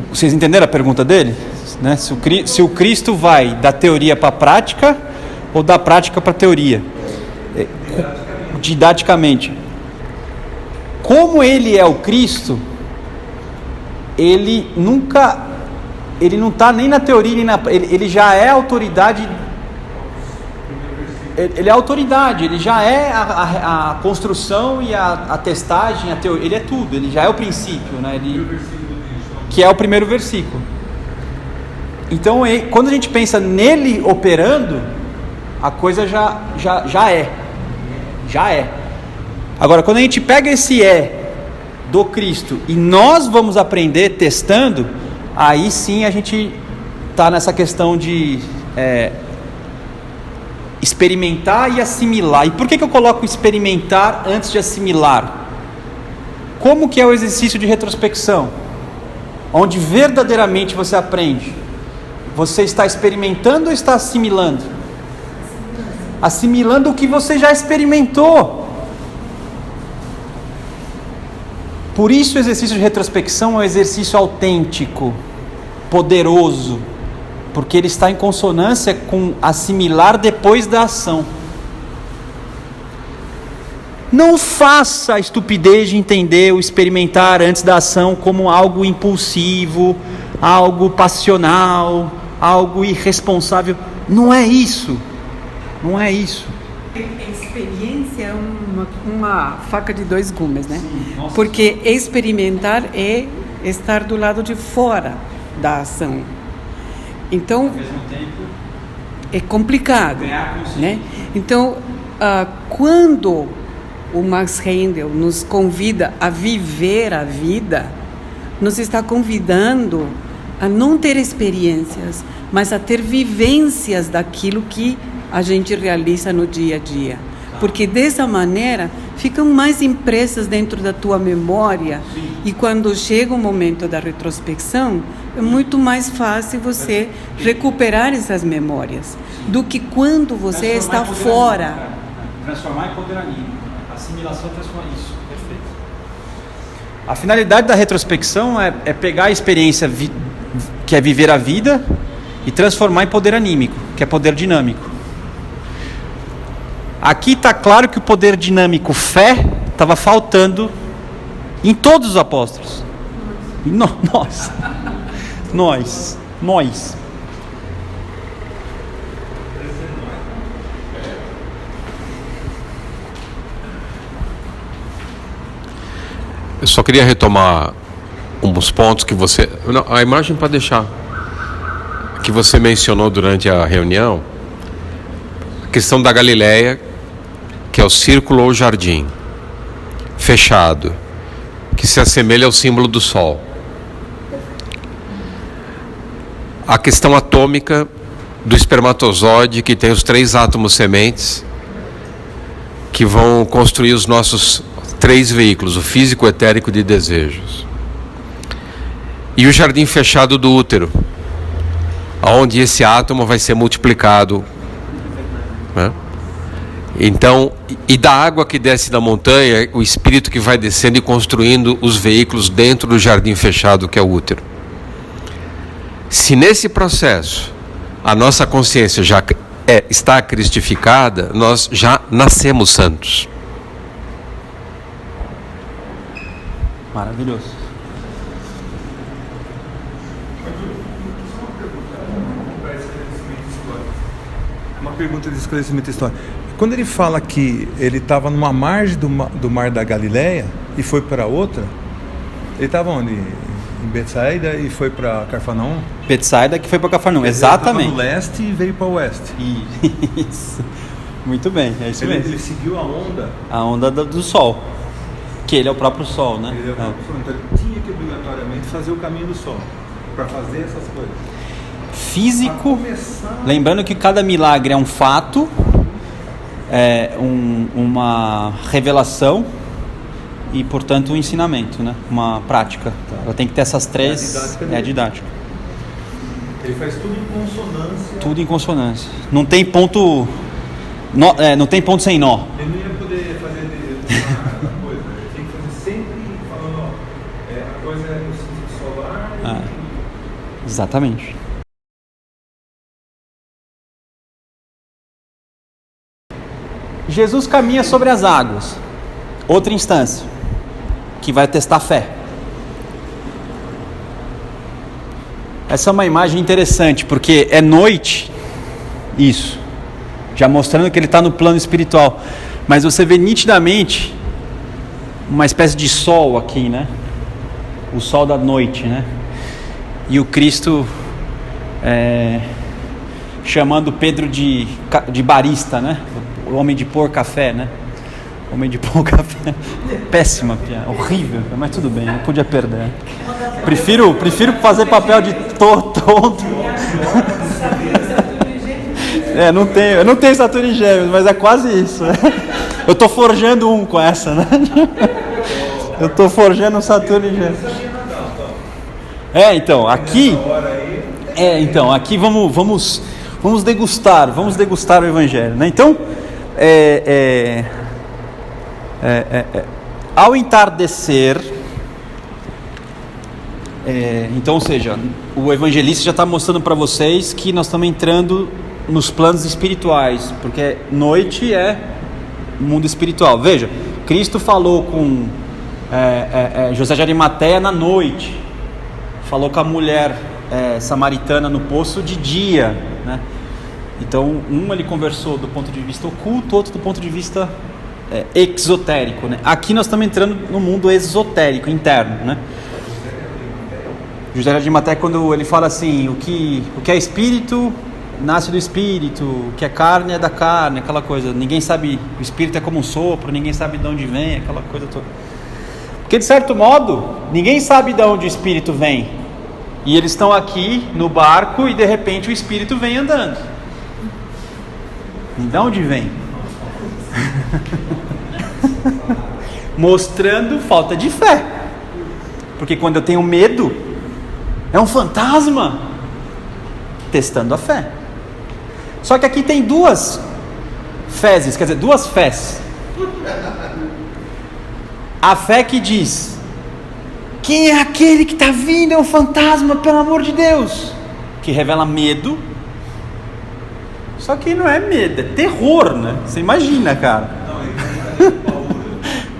Vocês entenderam a pergunta dele? Né? Se o Cristo vai da teoria para a prática ou da prática para a teoria? Didaticamente. Como ele é o Cristo, ele não está nem na teoria, nem ele já é autoridade. Ele é autoridade, ele já é a construção e a testagem, a teoria, ele é tudo, ele já é o princípio, né? Que é o primeiro versículo. Então, quando a gente pensa nele operando, a coisa já é. Agora, quando a gente pega esse do Cristo e nós vamos aprender testando, aí sim a gente está nessa questão de experimentar e assimilar. E por que eu coloco experimentar antes de assimilar? Como que é o exercício de retrospecção? Onde verdadeiramente você aprende. Você está experimentando ou está assimilando? Assimilando o que você já experimentou. Por isso o exercício de retrospecção é um exercício autêntico, poderoso, porque ele está em consonância com assimilar depois da ação. Não faça a estupidez de entender o experimentar antes da ação como algo impulsivo, algo passional, algo irresponsável. Não é isso. Não é isso. Experiência é uma faca de dois gumes, né? Porque experimentar é estar do lado de fora da ação. Então, Ao mesmo tempo, é complicado, ganhar consciência. né? Então, quando o Max Rendel nos convida a viver a vida, nos está convidando a não ter experiências, mas a ter vivências daquilo que a gente realiza no dia a dia. Porque dessa maneira ficam mais impressas dentro da tua memória. Sim. E quando chega o momento da retrospecção, é muito mais fácil você recuperar essas memórias do que quando você está fora. Transformar em poder anímico. Assimilação transforma isso. Perfeito. A finalidade da retrospecção é pegar a experiência que é viver a vida e transformar em poder anímico, que é poder dinâmico. Aqui está claro que o poder dinâmico fé estava faltando em todos os apóstolos. Nós. Eu só queria retomar uns pontos que você... Não, a imagem para deixar. Que você mencionou durante a reunião. A questão da Galileia, que é o círculo ou jardim fechado, que se assemelha ao símbolo do Sol. A questão atômica do espermatozoide, que tem os 3 átomos sementes, que vão construir os nossos 3 veículos, o físico, o etérico e de desejos. E o jardim fechado do útero, onde esse átomo vai ser multiplicado, né? Então, e da água que desce da montanha, o espírito que vai descendo e construindo os veículos dentro do jardim fechado que é o útero. Se nesse processo a nossa consciência já está cristificada, nós já nascemos santos. Maravilhoso. Uma pergunta de esclarecimento histórico. Quando ele fala que ele estava numa margem do mar da Galileia e foi para outra, ele estava onde? Em Betsaida e foi para Cafarnaum? Betsaida que foi para Cafarnaum, exatamente. Ele estava no leste e veio para o oeste. Isso. Muito bem, é isso mesmo. Ele seguiu a onda. A onda do Sol. Que ele é o próprio Sol, né? Ele é o próprio Sol. Então ele tinha que obrigatoriamente fazer o caminho do Sol para fazer essas coisas. Físico. Lembrando que cada milagre é um fato, uma revelação e, portanto, um ensinamento, né? Uma prática. Ela tem que ter essas 3. É a didática. Ele faz tudo em consonância. Tudo em consonância. Não tem ponto, não tem ponto sem nó. Ele não ia poder fazer uma coisa. Ele tem que fazer sempre falando, a coisa é no sentido solar. Exatamente. Jesus caminha sobre as águas. Outra instância que vai testar a fé. Essa é uma imagem interessante, porque é noite, isso, já mostrando que ele está no plano espiritual, mas você vê nitidamente uma espécie de sol aqui, né? O sol da noite, né? E o Cristo chamando Pedro de barista, né? O homem de pôr café, né? Homem de pôr café. Péssima piada, horrível, mas tudo bem, eu podia perder. Prefiro fazer papel de tonto. Eu não tenho Saturno em Gêmeos, mas é quase isso. Eu tô forjando um com essa, né? Eu tô forjando um Saturno em Gêmeos. Aqui vamos degustar o Evangelho, né? Então, ao entardecer, então, ou seja, o evangelista já está mostrando para vocês que nós estamos entrando nos planos espirituais, porque noite é mundo espiritual. Veja, Cristo falou com José de Arimateia na noite, falou com a mulher samaritana no poço de dia, né? Então, ele conversou do ponto de vista oculto, outro do ponto de vista exotérico, né? Aqui nós estamos entrando no mundo esotérico, interno, né? José de Arimateia, quando ele fala assim, o que é espírito nasce do espírito, o que é carne é da carne, aquela coisa, ninguém sabe, o espírito é como um sopro, ninguém sabe de onde vem, aquela coisa toda. Porque de certo modo, ninguém sabe de onde o espírito vem, e eles estão aqui no barco e de repente o espírito vem andando. E de onde vem? Mostrando falta de fé, porque quando eu tenho medo, é um fantasma testando a fé. Só que aqui tem duas fezes, quer dizer, duas fés. A fé que diz: quem é aquele que está vindo? É um fantasma, pelo amor de Deus. Que revela medo. Só que não é medo, é terror, né? Você imagina, cara.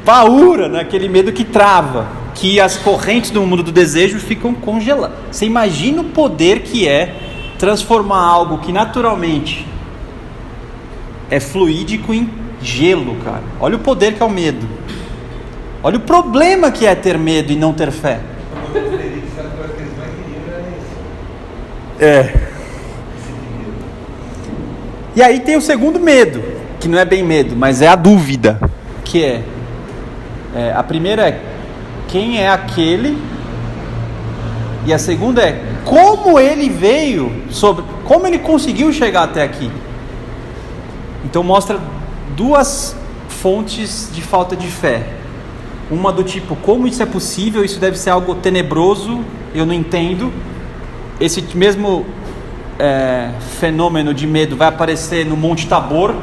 Paura, né? Aquele medo que trava, que as correntes do mundo do desejo ficam congeladas. Você imagina o poder que é transformar algo que naturalmente é fluídico em gelo, cara. Olha o poder que é o medo. Olha o problema que é ter medo e não ter fé. E aí tem o segundo medo, que não é bem medo, mas é a dúvida, que a primeira é quem é aquele, e a segunda é como ele veio, como ele conseguiu chegar até aqui. Então mostra duas fontes de falta de fé. Uma do tipo, como isso é possível, isso deve ser algo tenebroso, eu não entendo. Esse mesmo fenômeno de medo vai aparecer no Monte Tabor,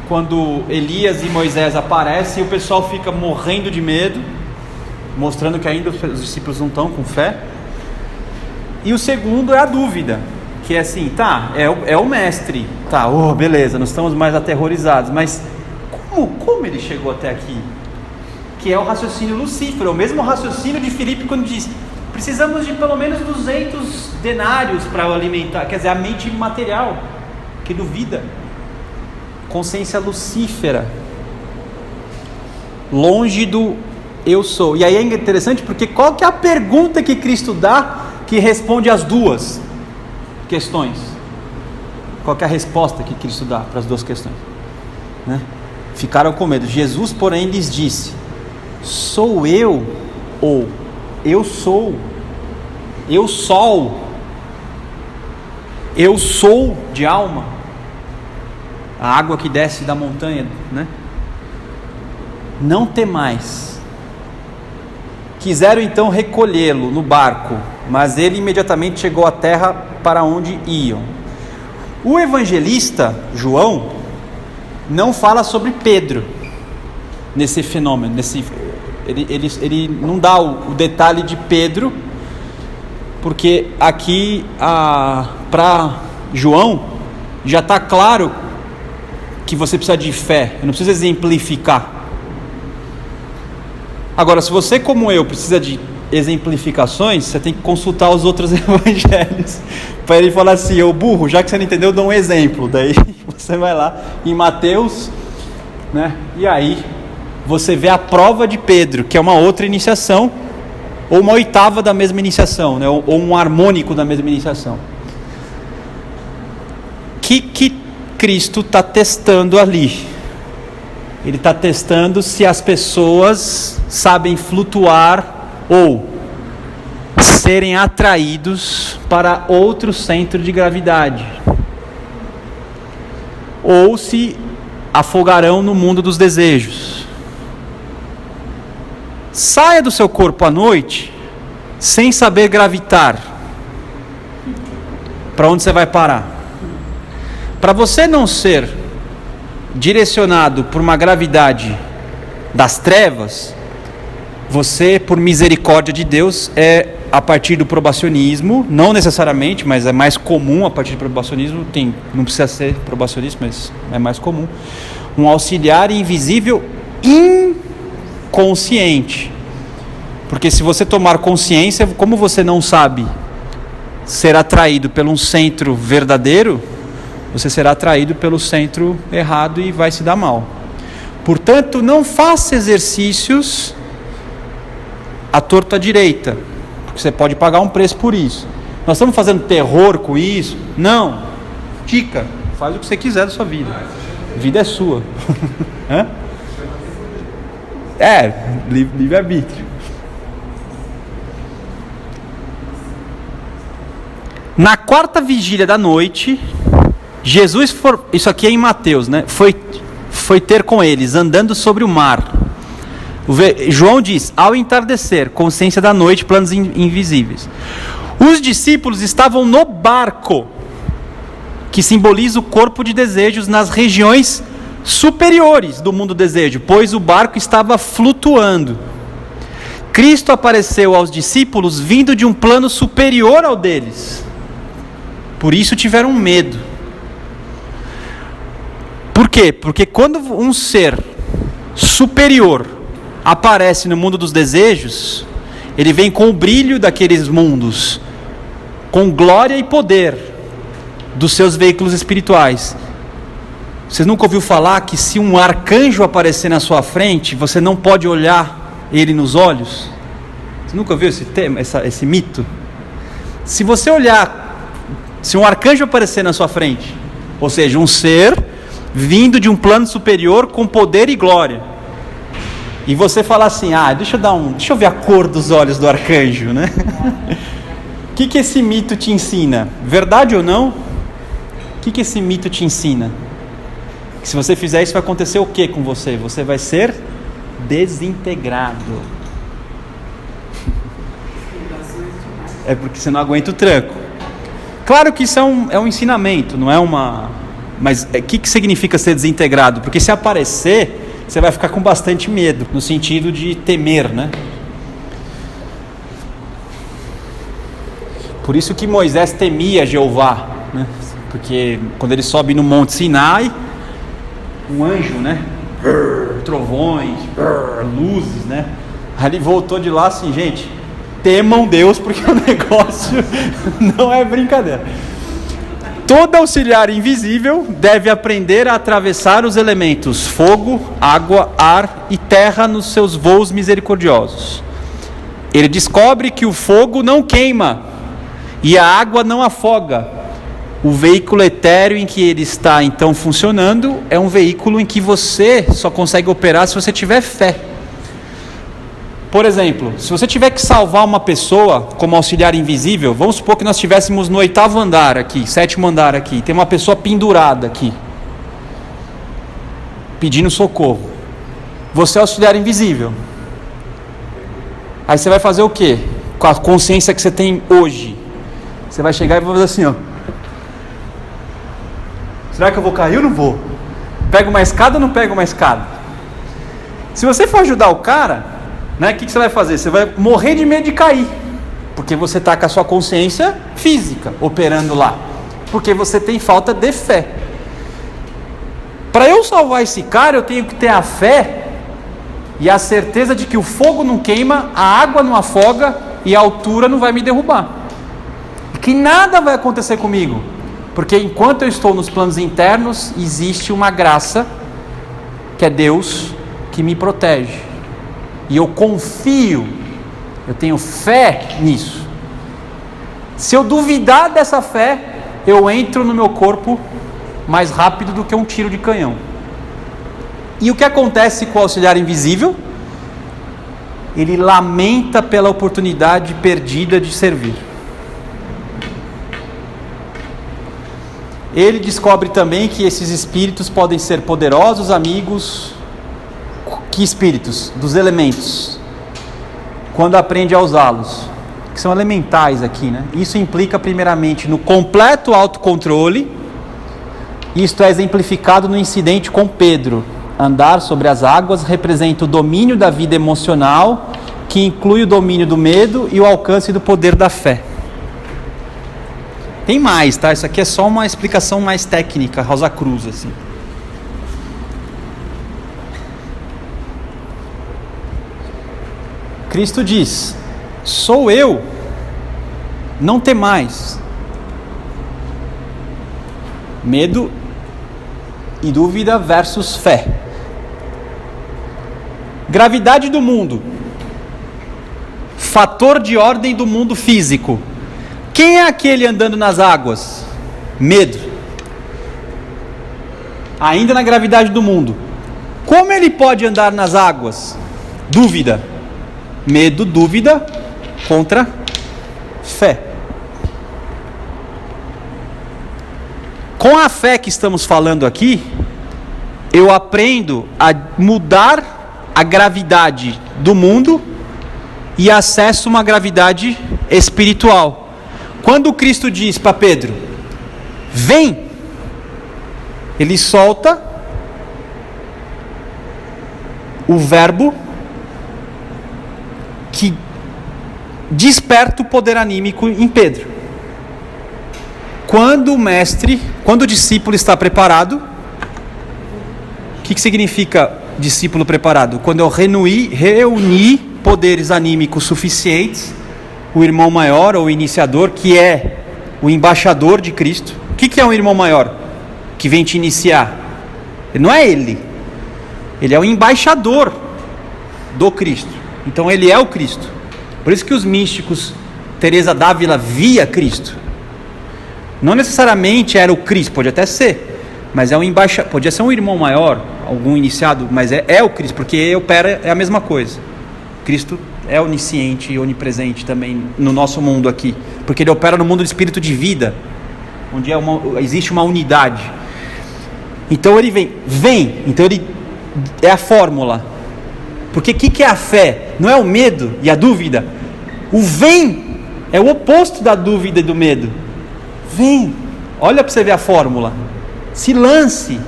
quando Elias e Moisés aparecem e o pessoal fica morrendo de medo, mostrando que ainda os discípulos não estão com fé. E o segundo é a dúvida, que é assim, é o mestre, beleza, não estamos mais aterrorizados, mas como ele chegou até aqui? Que é o raciocínio lucífero, o mesmo raciocínio de Filipe quando diz: precisamos de pelo menos 200 denários para alimentar, quer dizer, a mente material, que duvida, consciência lucífera, longe do eu sou. E aí é interessante porque qual que é a pergunta que Cristo dá que responde às duas questões? Qual que é a resposta que Cristo dá para as duas questões? Né? Ficaram com medo. Jesus, porém, lhes disse: sou eu, ou eu sou, eu sou de alma, a água que desce da montanha, né? Não temais. Quiseram então recolhê-lo no barco, mas ele imediatamente chegou à terra para onde iam. O evangelista João não fala sobre Pedro nesse fenômeno, ele não dá o detalhe de Pedro, porque aqui para João já está claro que você precisa de fé, não precisa exemplificar. Agora, se você, como eu, precisa de exemplificações, você tem que consultar os outros evangelhos para ele falar assim: ô burro, já que você não entendeu, eu dou um exemplo. Daí você vai lá em Mateus, né? E aí você vê a prova de Pedro, que é uma outra iniciação, ou uma oitava da mesma iniciação, né? Ou um harmônico da mesma iniciação. Que Cristo está testando ali? Ele está testando se as pessoas sabem flutuar ou serem atraídos para outro centro de gravidade, ou se afogarão no mundo dos desejos. Saia do seu corpo à noite sem saber gravitar. Para onde você vai parar? Para você não ser direcionado por uma gravidade das trevas, você, por misericórdia de Deus, a partir do probacionismo, não necessariamente, mas é mais comum a partir do probacionismo, não precisa ser probacionista, mas é mais comum, um auxiliar invisível inconsciente. Porque se você tomar consciência, como você não sabe ser atraído por um centro verdadeiro, você será atraído pelo centro errado e vai se dar mal. Portanto, não faça exercícios à torta direita, porque você pode pagar um preço por isso. Nós estamos fazendo terror com isso? Não. Dica, faz o que você quiser da sua vida. A vida é sua. Hã? Livre-arbítrio. Na quarta vigília da noite, Jesus, isso aqui é em Mateus, né? Foi ter com eles, andando sobre o mar. João diz: ao entardecer, consciência da noite, planos invisíveis. Os discípulos estavam no barco, que simboliza o corpo de desejos nas regiões superiores do mundo desejo, pois o barco estava flutuando. Cristo apareceu aos discípulos vindo de um plano superior ao deles. Por isso tiveram medo. Por quê? Porque quando um ser superior aparece no mundo dos desejos, ele vem com o brilho daqueles mundos, com glória e poder dos seus veículos espirituais. Vocês nunca ouviram falar que se um arcanjo aparecer na sua frente, você não pode olhar ele nos olhos? Você nunca ouviu esse mito? Se você olhar, se um arcanjo aparecer na sua frente, ou seja, um ser vindo de um plano superior com poder e glória, e você falar assim: deixa eu ver a cor dos olhos do arcanjo, né? O que esse mito te ensina? Verdade ou não? O que esse mito te ensina? Que se você fizer isso, vai acontecer o que com você? Você vai ser desintegrado. É porque você não aguenta o tranco. Claro que isso é um ensinamento, não é uma... Mas o que significa ser desintegrado? Porque se aparecer, você vai ficar com bastante medo, no sentido de temer, né? Por isso que Moisés temia Jeová, né? Porque quando ele sobe no Monte Sinai, um anjo, né? Trovões, luzes, né? Aí ele voltou de lá assim: gente, temam Deus, porque o negócio não é brincadeira. Todo auxiliar invisível deve aprender a atravessar os elementos fogo, água, ar e terra nos seus voos misericordiosos. Ele descobre que o fogo não queima e a água não afoga. O veículo etéreo em que ele está então funcionando é um veículo em que você só consegue operar se você tiver fé. Por exemplo, se você tiver que salvar uma pessoa como auxiliar invisível, vamos supor que nós estivéssemos no 8º andar aqui, 7º andar aqui, tem uma pessoa pendurada aqui, pedindo socorro. Você é auxiliar invisível. Aí você vai fazer o quê? com a consciência que você tem hoje, você vai chegar e vai fazer assim, ó. Será que eu vou cair ou não vou? Pego uma escada ou não pego uma escada? Se você for ajudar o cara, né, o que você vai fazer? Você vai morrer de medo de cair, porque você está com a sua consciência física operando lá, porque você tem falta de fé. Para eu salvar esse cara, eu tenho que ter a fé e a certeza de que o fogo não queima, a água não afoga e a altura não vai me derrubar, que nada vai acontecer comigo, porque enquanto eu estou nos planos internos, existe uma graça, que é Deus, que me protege, e eu confio, eu tenho fé nisso. Se eu duvidar dessa fé, eu entro no meu corpo mais rápido do que um tiro de canhão. E o que acontece com o auxiliar invisível? Ele lamenta pela oportunidade perdida de servir. Ele descobre também que esses espíritos podem ser poderosos amigos. Que espíritos? Dos elementos. Quando aprende a usá-los, que são elementais aqui, né? Isso implica primeiramente no completo autocontrole. Isto é exemplificado no incidente com Pedro. Andar sobre as águas representa o domínio da vida emocional, que inclui o domínio do medo e o alcance do poder da fé. Tem mais, tá? Isso aqui é só uma explicação mais técnica, Rosa Cruz, assim. Cristo diz: sou eu, não temais. Medo e dúvida versus fé. Gravidade do mundo. Fator de ordem do mundo físico. Quem é aquele andando nas águas? Medo. Ainda na gravidade do mundo. Como ele pode andar nas águas? Dúvida. Medo, dúvida, contra fé. Com a fé que estamos falando aqui, eu aprendo a mudar a gravidade do mundo e acesso uma gravidade espiritual. Quando Cristo diz para Pedro, vem, ele solta o verbo que desperta o poder anímico em Pedro. Quando o discípulo está preparado, o que significa discípulo preparado? Quando eu reuni poderes anímicos suficientes, o irmão maior ou iniciador, que é o embaixador de Cristo. O que é um irmão maior? Que vem te iniciar. Não é ele é o embaixador do Cristo. Então ele é o Cristo. Por isso que os místicos, Teresa d'Ávila via Cristo. Não necessariamente era o Cristo, pode até ser, mas é um embaixador, podia ser um irmão maior, algum iniciado, mas é o Cristo, porque opera, é a mesma coisa. Cristo é onisciente e onipresente também no nosso mundo aqui, porque ele opera no mundo do espírito de vida, onde existe uma unidade. Então ele vem, então ele é a fórmula. Porque o que é a fé? Não é o medo e a dúvida. O vem é o oposto da dúvida e do medo. Vem, olha para você ver a fórmula. Se lance,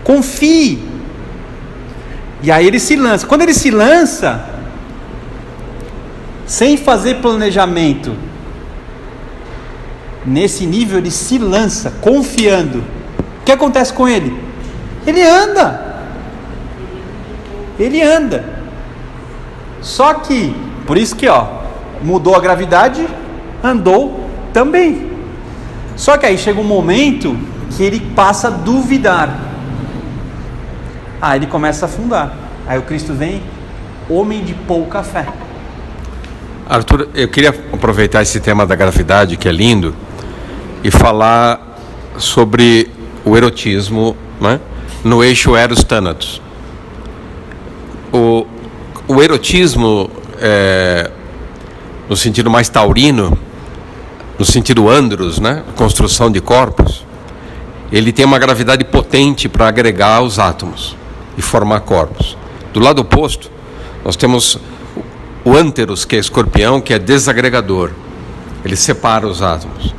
confie. E aí ele se lança. Quando ele se lança, sem fazer planejamento, nesse nível ele se lança, confiando. O que acontece com ele? Ele anda. Ele anda. Só que, por isso que mudou a gravidade, andou também. Só que aí chega um momento que ele passa a duvidar. Aí ele começa a afundar. Aí o Cristo vem, homem de pouca fé. Arthur, eu queria aproveitar esse tema da gravidade, que é lindo, e falar sobre o erotismo, né, no eixo Eros-Thanatos. O erotismo, no sentido mais taurino, no sentido andros, né, construção de corpos, ele tem uma gravidade potente para agregar os átomos e formar corpos. Do lado oposto, nós temos o ânteros, que é escorpião, que é desagregador. Ele separa os átomos.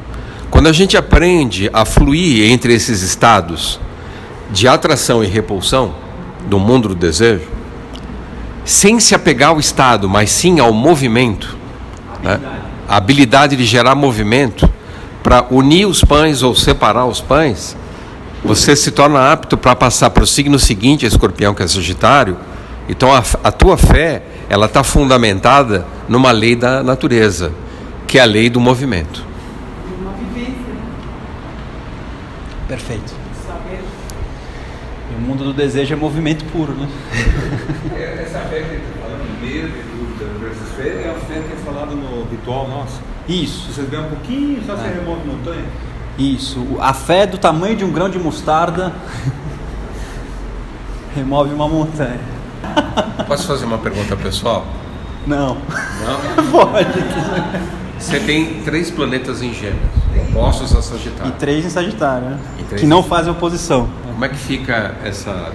Quando a gente aprende a fluir entre esses estados de atração e repulsão do mundo do desejo, sem se apegar ao estado, mas sim ao movimento, né? A habilidade de gerar movimento para unir os pães ou separar os pães, você se torna apto para passar para o signo seguinte, escorpião, que é Sagitário. Então a tua fé, ela está fundamentada numa lei da natureza, que é a lei do movimento. Uma vivência, né? Perfeito. Saber. E o mundo do desejo é movimento puro, né? Essa fé que ele está falando, medo, dúvida versus fé, é a fé que é falada no ritual nosso. Isso. Se você der um pouquinho, só você remove montanha. Isso. A fé do tamanho de um grão de mostarda remove uma montanha. Posso fazer uma pergunta pessoal? Não. Não? Pode. Você tem 3 planetas em Gêmeos, opostos a E Sagitário. 3 em Sagitário, né? E 3 Que não fazem oposição. Como é que fica essa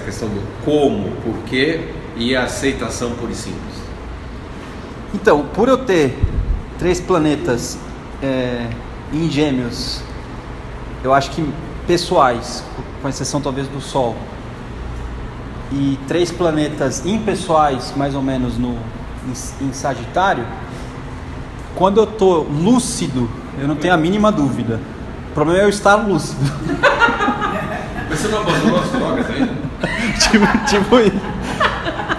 questão do como, porquê e a aceitação pura e simples? Então, por eu ter 3 planetas em Gêmeos, eu acho que pessoais, com exceção talvez do Sol, e 3 planetas impessoais, mais ou menos em Sagitário, quando eu estou lúcido, eu não tenho a mínima dúvida. O problema é eu estar lúcido. Você não abandonou as drogas ainda? tipo isso.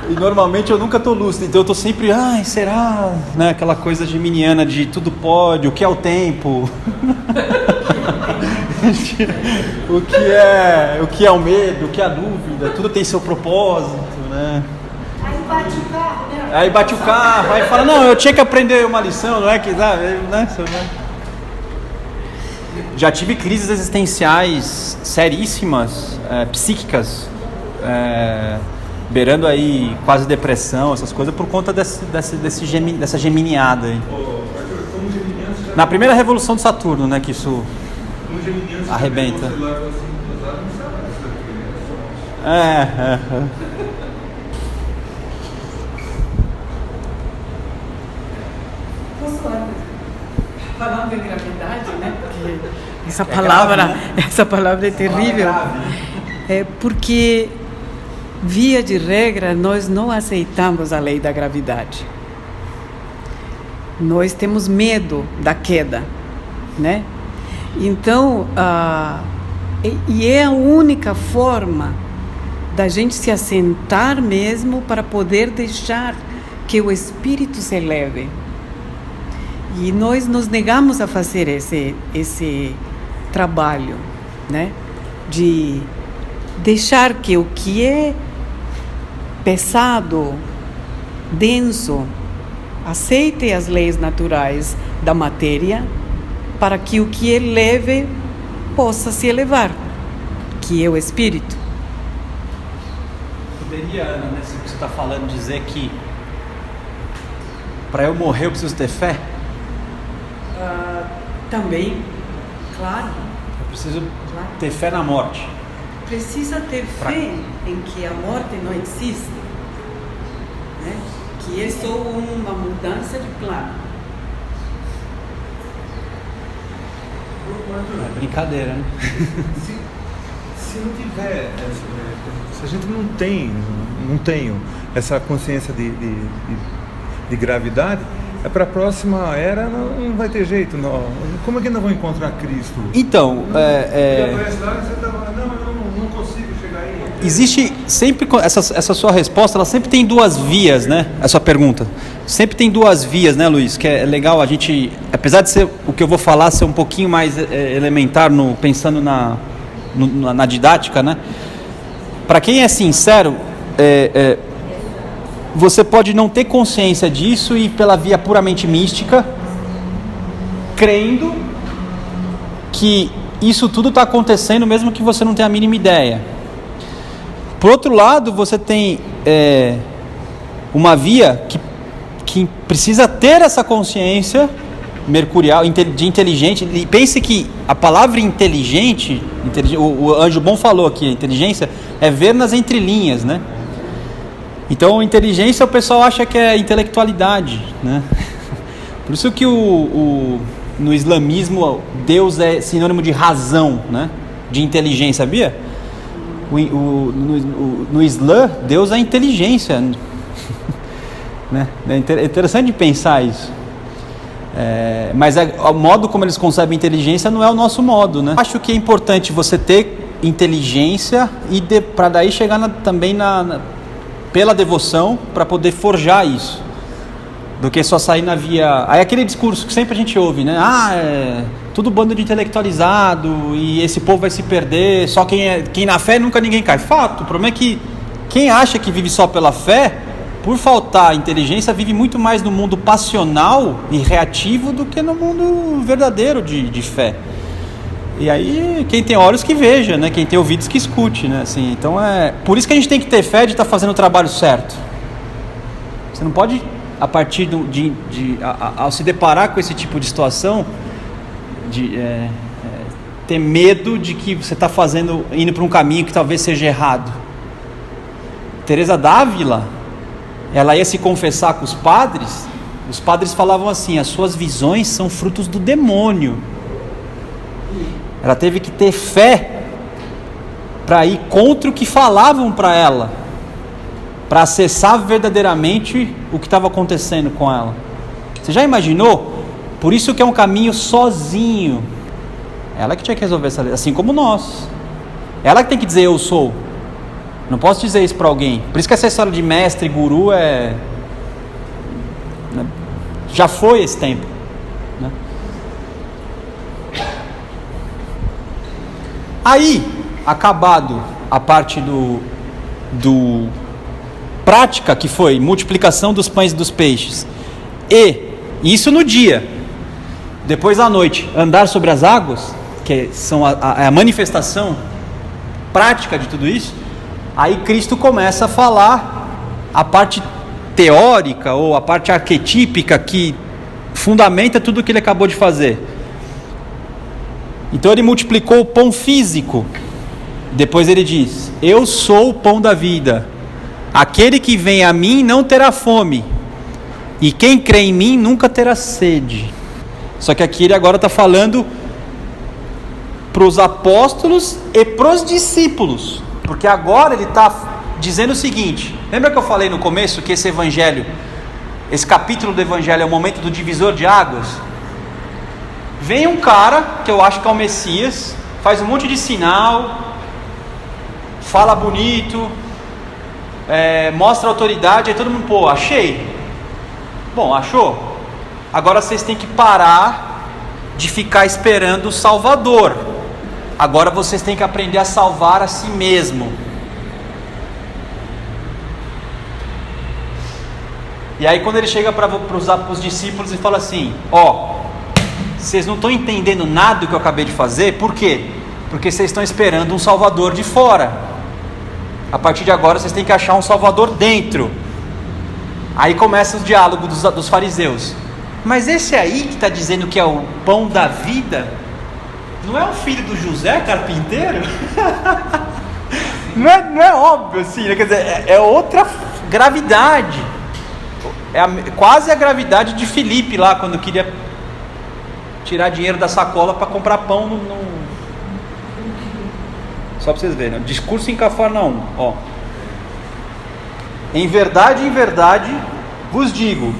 E normalmente eu nunca estou lúcido, então eu estou sempre, será? Né? Aquela coisa geminiana de tudo pode, o que é o tempo? o que é o medo, o que é a dúvida, tudo tem seu propósito, né? Aí bate o carro, né? Aí bate o carro, aí fala, não, eu tinha que aprender uma lição, não é que dá, né? Já tive crises existenciais seríssimas, psíquicas, beirando aí quase depressão, essas coisas, por conta dessa geminiada aí. Na primeira revolução de Saturno, né, que isso arrebenta. Falando em gravidade, né? Porque essa palavra é terrível. É porque, via de regra, nós não aceitamos a lei da gravidade. Nós temos medo da queda, né? Então, e é a única forma da gente se assentar mesmo para poder deixar que o espírito se eleve. E nós nos negamos a fazer esse trabalho, né? De deixar que o que é pesado, denso, aceite as leis naturais da matéria, para que o que é leve possa se elevar, que é o espírito. Poderia, Ana, né, se você está falando, dizer que para eu morrer eu preciso ter fé? Também, claro. Eu preciso ter fé na morte. Precisa ter fé em que a morte não existe, né? Que é só uma mudança de plano. É brincadeira, né? Se não tiver, se a gente não tem essa consciência de gravidade, para a próxima era não vai ter jeito. Não. Como é que nós vamos encontrar Cristo? Então, Eu não consigo chegar aí. existe sempre essa sua resposta, ela sempre tem 2 vias, né? A sua pergunta sempre tem 2 vias, né, Luiz? Que é legal a gente, apesar de ser o que eu vou falar ser um pouquinho mais elementar pensando na didática, né? Para quem é sincero, você pode não ter consciência disso e ir pela via puramente mística, crendo que isso tudo está acontecendo mesmo que você não tenha a mínima ideia. Por outro lado, você tem uma via que precisa ter essa consciência mercurial, de inteligente. E pense que a palavra inteligente, o Anjo Bom falou aqui, a inteligência é ver nas entrelinhas, né? Então, inteligência o pessoal acha que é intelectualidade, né? Por isso que no islamismo Deus é sinônimo de razão, né? De inteligência, sabia? No Islã, Deus é inteligência. Né? É interessante de pensar isso. Mas o modo como eles concebem inteligência não é o nosso modo, né? Acho que é importante você ter inteligência e para daí chegar também pela devoção, para poder forjar isso, do que só sair na via... Aí aquele discurso que sempre a gente ouve, né? Tudo bando de intelectualizado e esse povo vai se perder, só quem na fé nunca ninguém cai. Fato, o problema é que quem acha que vive só pela fé, por faltar inteligência, vive muito mais no mundo passional e reativo do que no mundo verdadeiro de fé. E aí, quem tem olhos que veja, né? Quem tem ouvidos que escute, né? Assim, então por isso que a gente tem que ter fé de estar fazendo o trabalho certo. Você não pode, a partir ao se deparar com esse tipo de situação, ter medo de que você está indo para um caminho que talvez seja errado. Teresa d'Ávila, ela ia se confessar com os padres falavam assim: as suas visões são frutos do demônio. Ela teve que ter fé para ir contra o que falavam para ela, para acessar verdadeiramente o que estava acontecendo com ela. Você já imaginou? Por isso que é um caminho sozinho. Ela que tinha que resolver essa, assim como nós. Ela que tem que dizer eu sou. Não posso dizer isso para alguém. Por isso que essa história de mestre, guru já foi esse tempo, né? Aí, acabado a parte do prática, que foi multiplicação dos pães e dos peixes, e isso no dia, depois à noite, andar sobre as águas, que são a manifestação prática de tudo isso. Aí Cristo começa a falar a parte teórica ou a parte arquetípica que fundamenta tudo o que ele acabou de fazer. Então ele multiplicou o pão físico. Depois ele diz: eu sou o pão da vida. Aquele que vem a mim não terá fome, e quem crê em mim nunca terá sede. Só que aqui ele agora está falando para os apóstolos e para os discípulos, porque agora ele está dizendo o seguinte: lembra que eu falei no começo que esse capítulo do evangelho é o momento do divisor de águas? Vem um cara, que eu acho que é o Messias, faz um monte de sinal, fala bonito, mostra autoridade, aí todo mundo, pô, achei. Bom, achou? Agora vocês têm que parar de ficar esperando o Salvador. Agora vocês têm que aprender a salvar a si mesmo. E aí quando ele chega para os discípulos e fala assim: vocês não estão entendendo nada do que eu acabei de fazer. Por quê? Porque vocês estão esperando um Salvador de fora. A partir de agora vocês têm que achar um Salvador dentro. Aí começa o diálogo dos fariseus. Mas esse aí que está dizendo que é o pão da vida, não é o filho do José carpinteiro? não é óbvio assim, né? Quer dizer, é outra gravidade. Quase a gravidade de Filipe lá, quando queria tirar dinheiro da sacola para comprar pão Só para vocês verem, né? Discurso em Cafarnaum. Em verdade, vos digo,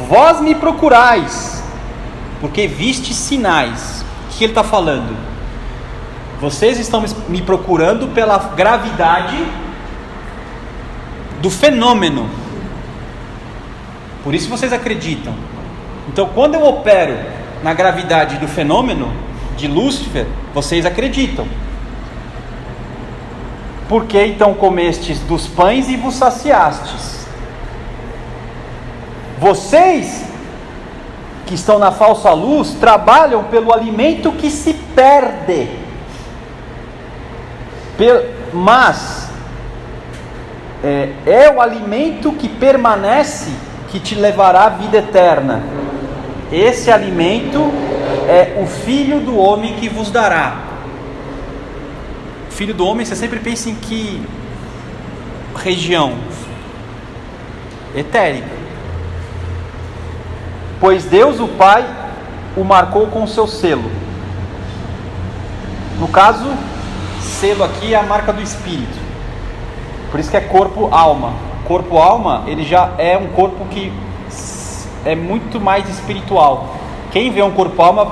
vós me procurais, porque vistes sinais. O que ele está falando? Vocês estão me procurando pela gravidade do fenômeno. Por isso vocês acreditam. Então, quando eu opero na gravidade do fenômeno de Lúcifer, vocês acreditam. Por que então comestes dos pães e vos saciastes? Vocês que estão na falsa luz trabalham pelo alimento que se perde, mas é o alimento que permanece que te levará à vida eterna. Esse alimento é o Filho do Homem que vos dará. Filho do Homem, você sempre pensa em que região etérica, pois Deus o Pai o marcou com o seu selo. No caso, selo aqui é a marca do Espírito, por isso que é corpo-alma. Corpo-alma, ele já é um corpo que é muito mais espiritual. Quem vê um corpo-alma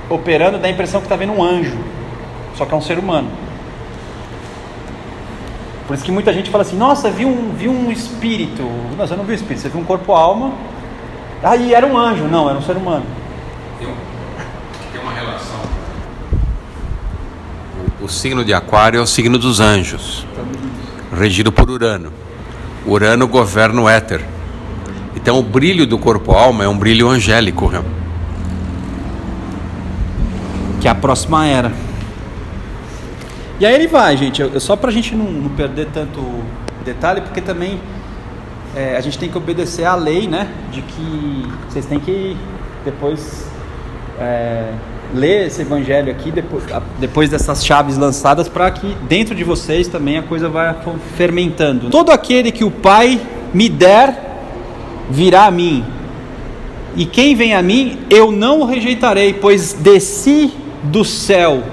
operando dá a impressão que está vendo um anjo, só que é um ser humano. Por isso que muita gente fala assim: nossa, vi um espírito. Não, você não viu espírito, você viu um corpo-alma. Aí era um anjo. Não, era um ser humano. Tem uma relação. O signo de Aquário é o signo dos anjos, regido por Urano. Urano governa o éter. Então o brilho do corpo-alma é um brilho angélico, que é a próxima era. E aí ele vai, gente, só pra gente não perder tanto detalhe, porque também a gente tem que obedecer à lei, né, de que vocês têm que depois ler esse evangelho aqui, depois dessas chaves lançadas, para que dentro de vocês também a coisa vai fermentando. Todo aquele que o Pai me der, virá a mim, e quem vem a mim, eu não o rejeitarei, pois desci do céu,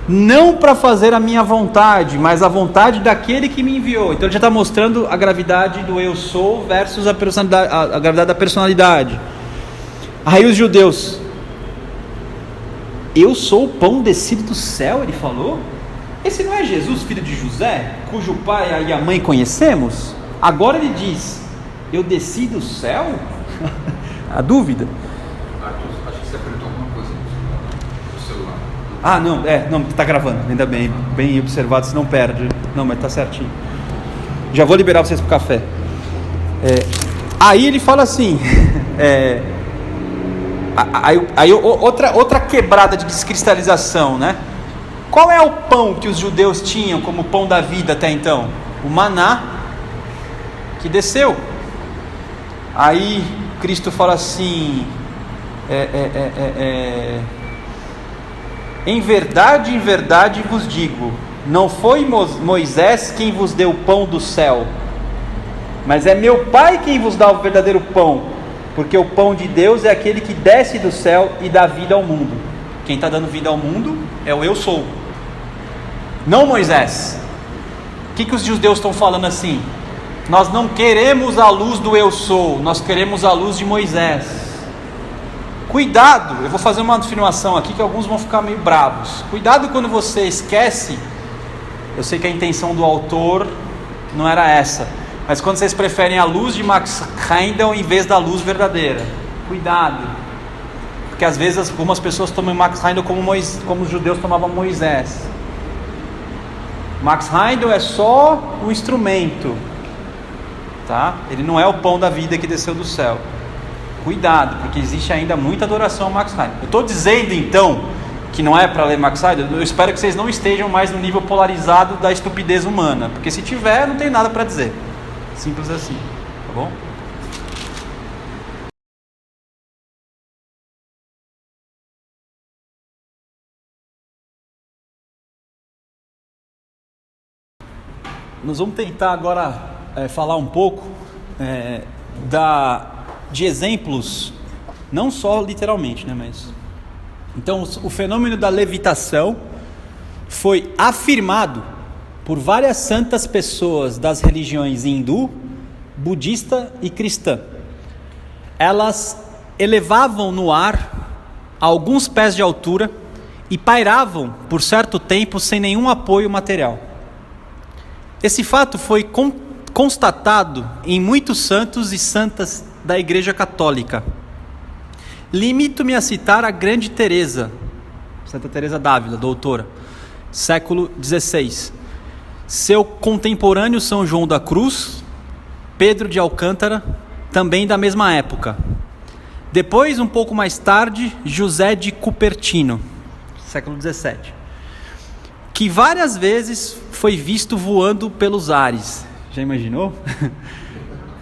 não para fazer a minha vontade, mas a vontade daquele que me enviou. Então ele já está mostrando a gravidade do eu sou versus a gravidade da personalidade. Aí os judeus: eu sou o pão descido do céu, ele falou? Esse não é Jesus, filho de José, cujo pai e a mãe conhecemos? Agora ele diz: eu desci do céu? A dúvida. Acho que você apertou alguma coisa no celular. Ah, não, está gravando, ainda bem observado, se não perde. Não, mas está certinho. Já vou liberar vocês para o café. Aí ele fala assim, outra quebrada de descristalização, né? Qual é o pão que os judeus tinham como pão da vida até então? O maná que desceu. Aí Cristo fala assim: em verdade vos digo, não foi Moisés quem vos deu o pão do céu, mas é meu Pai quem vos dá o verdadeiro pão, porque o pão de Deus é aquele que desce do céu e dá vida ao mundo. Quem está dando vida ao mundo é o eu sou, não Moisés. O que os judeus estão falando assim? Nós não queremos a luz do eu sou, nós queremos a luz de Moisés. Cuidado, eu vou fazer uma afirmação aqui que alguns vão ficar meio bravos. Cuidado quando você esquece, eu sei que a intenção do autor não era essa, mas quando vocês preferem a luz de Max Heindel em vez da luz verdadeira. Cuidado, porque às vezes algumas pessoas tomam Max Heindel como os judeus tomavam Moisés. Max Heindel é só um instrumento, tá? Ele não é o pão da vida que desceu do céu. Cuidado, porque existe ainda muita adoração a Max Heindel. Eu estou dizendo então que não é para ler Max Heindel. Eu espero que vocês não estejam mais no nível polarizado da estupidez humana, porque se tiver, não tem nada para dizer. Simples assim, tá bom? Nós vamos tentar agora falar um pouco de exemplos, não só literalmente, né, mas... Então, o fenômeno da levitação foi afirmado por várias santas pessoas das religiões hindu, budista e cristã. Elas elevavam no ar a alguns pés de altura e pairavam por certo tempo sem nenhum apoio material. Esse fato foi constatado em muitos santos e santas da Igreja Católica. Limito-me a citar a grande Teresa, Santa Teresa d'Ávila, doutora, século XVI. Seu contemporâneo São João da Cruz, Pedro de Alcântara, também da mesma época. Depois, um pouco mais tarde, José de Cupertino, século XVII, que várias vezes foi visto voando pelos ares. Já imaginou?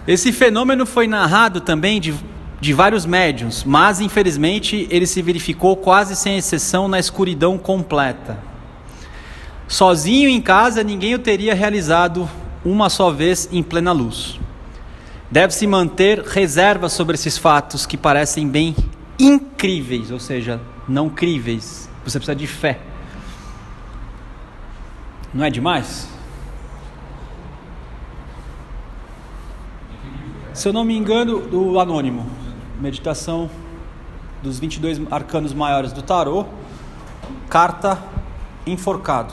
Esse fenômeno foi narrado também de vários médiuns, mas infelizmente ele se verificou quase sem exceção na escuridão completa. Sozinho em casa ninguém o teria realizado uma só vez em plena luz. Deve-se manter reserva sobre esses fatos que parecem bem incríveis, ou seja, não críveis. Você precisa de fé. Não é demais? Se eu não me engano, do Anônimo, meditação dos 22 arcanos maiores do tarô, carta enforcado.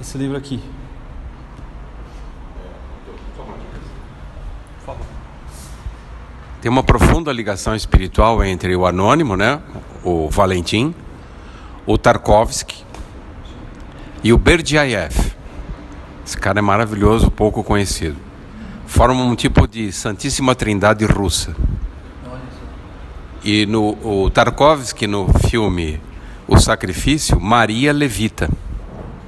Esse livro aqui. Tem uma profunda ligação espiritual entre o Anônimo, né? O Valentim, o Tarkovsky e o Berdyaev. Esse cara é maravilhoso, pouco conhecido. Formam um tipo de Santíssima Trindade russa. E o Tarkovsky, no filme O Sacrifício, Maria levita.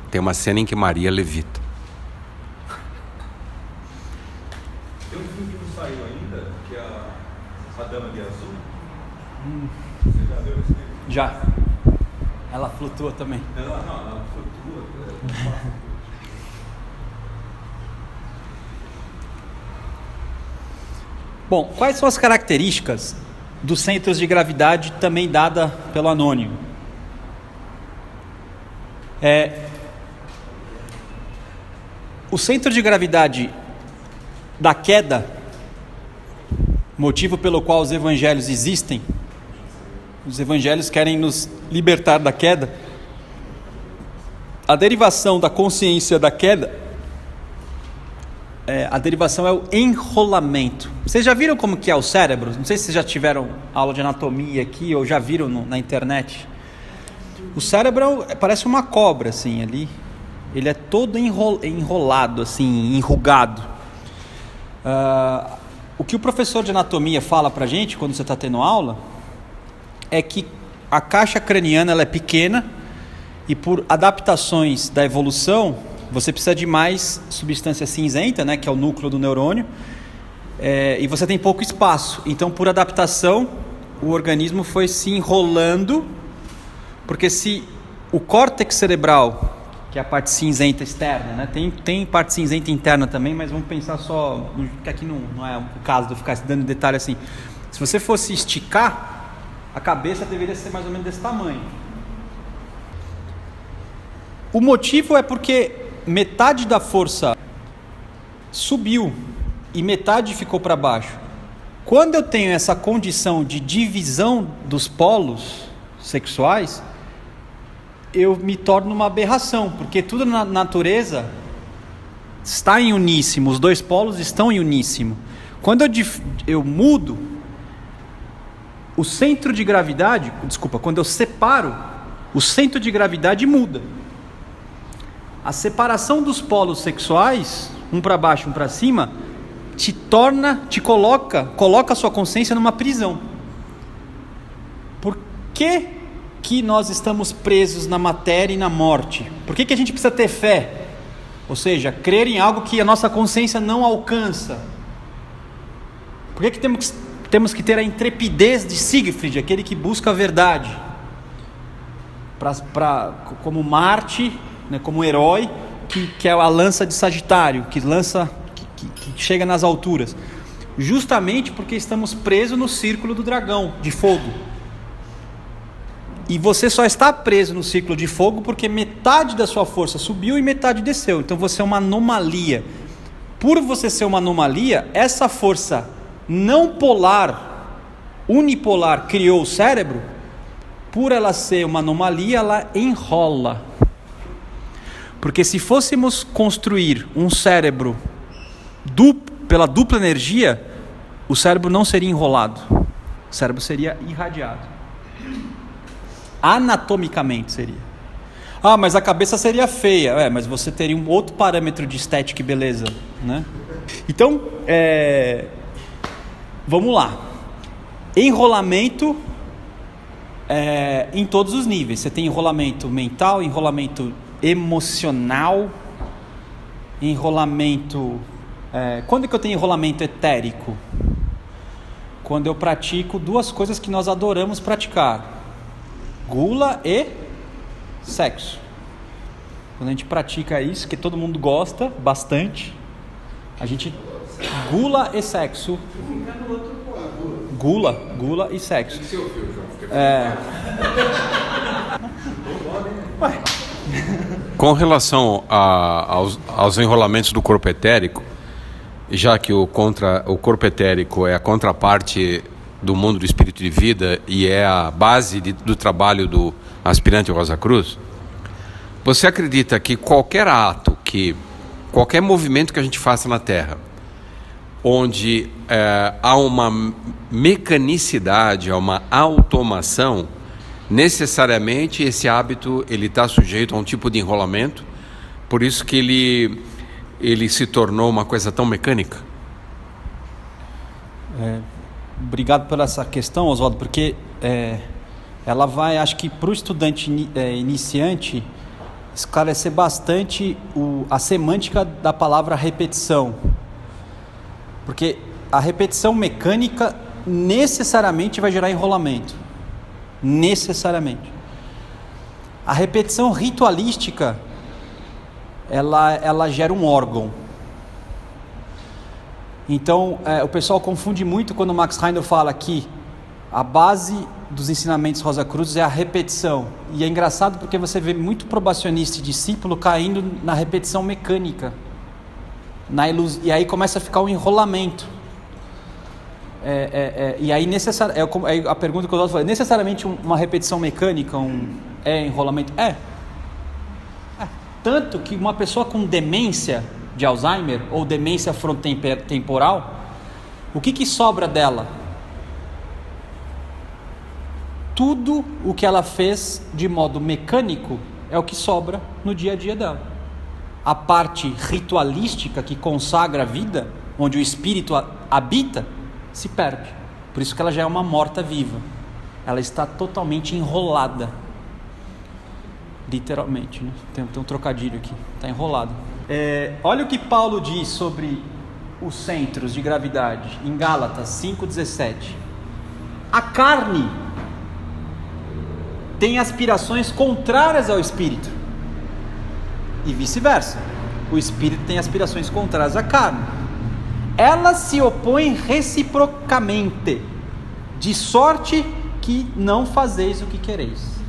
Tem uma cena em que Maria levita. Tem um filme que não saiu ainda, que é a Dama de Azul. Você já viu esse filme? Já. Ela flutua também. Ela flutua. Bom, quais são as características dos centros de gravidade também dada pelo Anônimo? O centro de gravidade da queda, motivo pelo qual os evangelhos existem, os evangelhos querem nos libertar da queda, a derivação da consciência da queda, a derivação é o enrolamento. Vocês já viram como que é o cérebro? Não sei se vocês já tiveram aula de anatomia aqui ou já viram na internet. O cérebro parece uma cobra, assim, ali. Ele é todo enrolado, assim, enrugado. O que o professor de anatomia fala pra gente, quando você está tendo aula, é que a caixa craniana ela é pequena e por adaptações da evolução, você precisa de mais substância cinzenta, né, que é o núcleo do neurônio, e você tem pouco espaço. Então, por adaptação, o organismo foi se enrolando, porque se o córtex cerebral, que é a parte cinzenta externa, né, tem parte cinzenta interna também, mas vamos pensar só, que aqui não é o caso de eu ficar dando detalhe assim. Se você fosse esticar, a cabeça deveria ser mais ou menos desse tamanho. O motivo é porque metade da força subiu e metade ficou para baixo. Quando eu tenho essa condição de divisão dos polos sexuais, eu me torno uma aberração, porque tudo na natureza está em uníssimo, os dois polos estão em uníssimo. Quando eu mudo o centro de gravidade, quando eu separo, o centro de gravidade muda. A separação dos polos sexuais, um para baixo, um para cima, coloca a sua consciência numa prisão. Por que nós estamos presos na matéria e na morte? Por que a gente precisa ter fé? Ou seja, crer em algo que a nossa consciência não alcança. Por que temos que ter a intrepidez de Siegfried, aquele que busca a verdade? Como Marte, né, como herói, que é a lança de Sagitário, que chega nas alturas. Justamente porque estamos presos no círculo do dragão, de fogo. E você só está preso no círculo de fogo porque metade da sua força subiu e metade desceu. Então você é uma anomalia. Por você ser uma anomalia, essa força não polar, unipolar, criou o cérebro. Por ela ser uma anomalia, ela enrola. Porque se fôssemos construir um cérebro pela dupla energia, o cérebro não seria enrolado. O cérebro seria irradiado. Anatomicamente seria. Mas a cabeça seria feia. Mas você teria um outro parâmetro de estética e beleza, né? Então, vamos lá. Enrolamento em todos os níveis. Você tem enrolamento mental, enrolamento emocional, enrolamento... quando que eu tenho enrolamento etérico? Quando eu pratico duas coisas que nós adoramos praticar: gula e sexo. Quando a gente pratica isso, que todo mundo gosta bastante, a gente gula e sexo. Gula e sexo. Com relação aos enrolamentos do corpo etérico, já que o corpo etérico é a contraparte do mundo do espírito de vida e é a base do trabalho do aspirante Rosa Cruz, você acredita que qualquer ato, qualquer movimento que a gente faça na Terra, onde há uma mecanicidade, há uma automação, necessariamente esse hábito ele está sujeito a um tipo de enrolamento, por isso que ele se tornou uma coisa tão mecânica? Obrigado por essa questão, Oswaldo, porque ela vai, acho que para o estudante iniciante, esclarecer bastante a semântica da palavra repetição. Porque a repetição mecânica necessariamente vai gerar enrolamento. Necessariamente. A repetição ritualística, ela gera um órgão. Então, o pessoal confunde muito quando o Max Heindel fala que a base dos ensinamentos Rosa Cruz é a repetição. E é engraçado porque você vê muito probacionista e discípulo caindo na repetição mecânica. E aí começa a ficar um enrolamento. E aí a pergunta que eu falei, necessariamente uma repetição mecânica é enrolamento? Tanto que uma pessoa com demência de Alzheimer ou demência frontotemporal, o que sobra dela? Tudo o que ela fez de modo mecânico é o que sobra no dia a dia dela. A parte ritualística que consagra a vida, onde o espírito habita, se perde. Por isso que ela já é uma morta-viva. Ela está totalmente enrolada. Literalmente, né? Tem um trocadilho aqui. Está enrolado. Olha o que Paulo diz sobre os centros de gravidade em Gálatas 5,17. A carne tem aspirações contrárias ao espírito e vice-versa. O espírito tem aspirações contrárias à carne. Elas se opõem reciprocamente, de sorte que não fazeis o que quereis.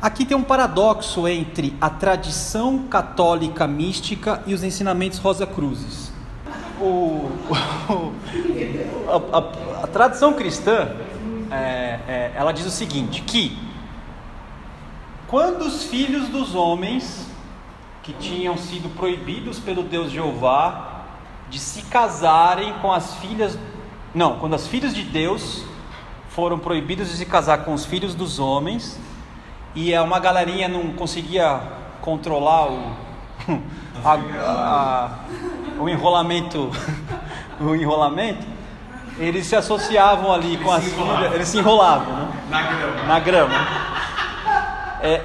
Aqui tem um paradoxo entre a tradição católica mística e os ensinamentos Rosa Cruzes. A tradição cristã, ela diz o seguinte, que quando os filhos dos homens que tinham sido proibidos pelo Deus Jeová de se casarem com as filhas... Não, quando as filhas de Deus foram proibidas de se casar com os filhos dos homens, e uma galerinha não conseguia controlar o enrolamento, eles se associavam ali com as filhas, eles se enrolavam, né? Na grama.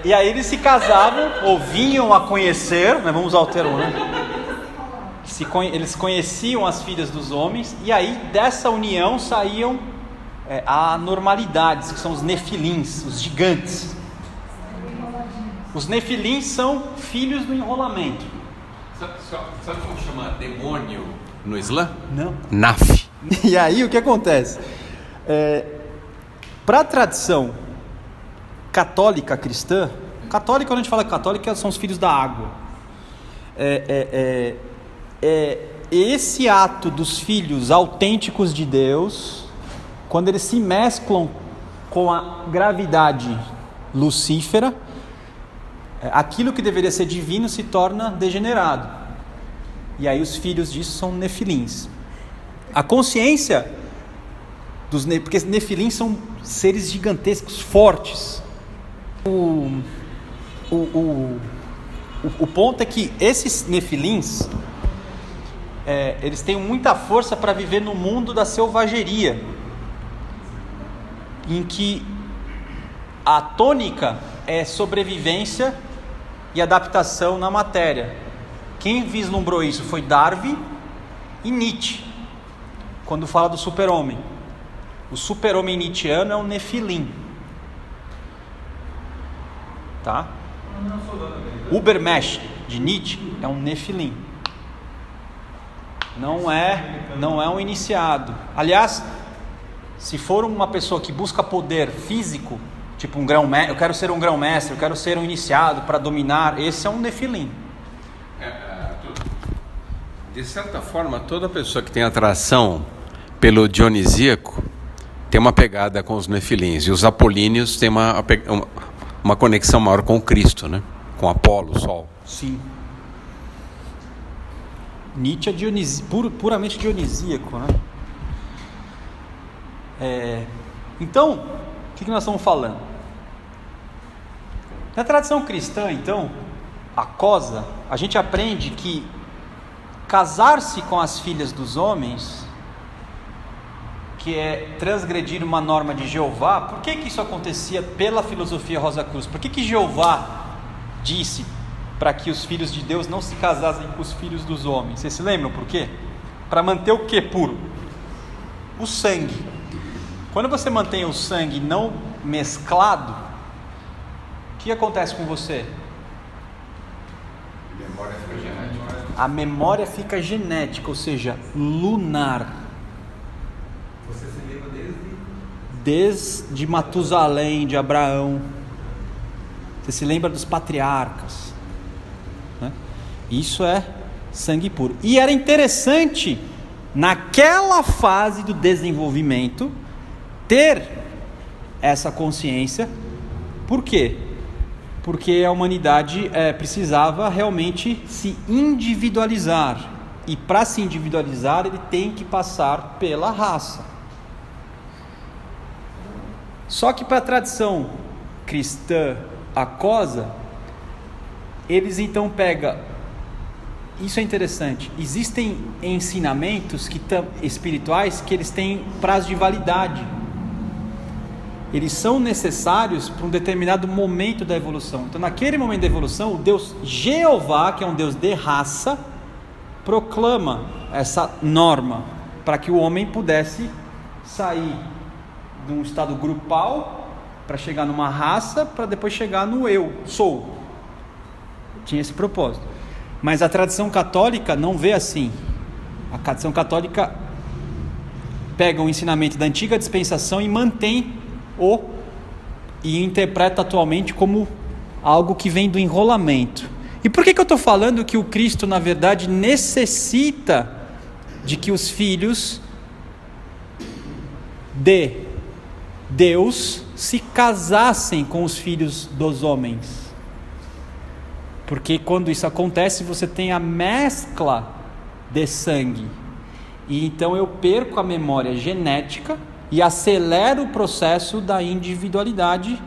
E aí eles se casavam, ou vinham a conhecer, né? Vamos usar o termo, né? Eles conheciam as filhas dos homens, e aí dessa união saíam anormalidades, que são os nefilins, os gigantes. Os nefilins são filhos do enrolamento. Sabe como chama demônio no Islã? Não. Naf. E aí o que acontece? Para a tradição católica cristã, católica, quando a gente fala católica, são os filhos da água. Esse ato dos filhos autênticos de Deus, quando eles se mesclam com a gravidade lucífera, aquilo que deveria ser divino se torna degenerado. E aí os filhos disso são nefilins. A consciência porque nefilins são seres gigantescos, fortes. O ponto é que esses nefilins, eles têm muita força para viver no mundo da selvageria, em que a tônica é sobrevivência e adaptação na matéria. Quem vislumbrou isso foi Darwin e Nietzsche, quando fala do super-homem. O super-homem nietzschiano é um nefilim. tá? Ubermensch, de Nietzsche, é um Nefilim. Não é um iniciado. Aliás, se for uma pessoa que busca poder físico, tipo eu quero ser um grão-mestre, eu quero ser um iniciado para dominar, esse é um Nefilim. De certa forma, toda pessoa que tem atração pelo dionisíaco tem uma pegada com os nefilins, e os apolíneos têm uma conexão maior com o Cristo, né? Com Apolo, o Sol. Sim. Nietzsche é puramente dionisíaco, né? Então, o que nós estamos falando? Na tradição cristã, então, a gente aprende que casar-se com as filhas dos homens, que é transgredir uma norma de Jeová. Por que isso acontecia pela filosofia Rosa Cruz? Por que Jeová disse para que os filhos de Deus não se casassem com os filhos dos homens? Vocês se lembram por quê? Para manter o que puro? O sangue. Quando você mantém o sangue não mesclado, o que acontece com você? A memória fica genética, ou seja, lunar. Você se lembra desde Matusalém, de Abraão. Você se lembra dos patriarcas, né? Isso é sangue puro. E era interessante, naquela fase do desenvolvimento, ter essa consciência. Por quê? Porque a humanidade precisava realmente se individualizar. E para se individualizar, ele tem que passar pela raça. Só que para a tradição cristã aquosa, eles então pegam... Isso é interessante. Existem ensinamentos espirituais que eles têm prazo de validade. Eles são necessários para um determinado momento da evolução. Então, naquele momento da evolução, o Deus Jeová, que é um Deus de raça, proclama essa norma para que o homem pudesse sair de um estado grupal para chegar numa raça, para depois chegar no eu sou. Tinha esse propósito. Mas a tradição católica não vê assim. A tradição católica pega o ensinamento da antiga dispensação e mantém e interpreta atualmente como algo que vem do enrolamento. E por que eu estou falando que o Cristo, na verdade, necessita de que os filhos de Deus se casassem com os filhos dos homens? Porque quando isso acontece, você tem a mescla de sangue, e então eu perco a memória genética e acelera o processo da individualidade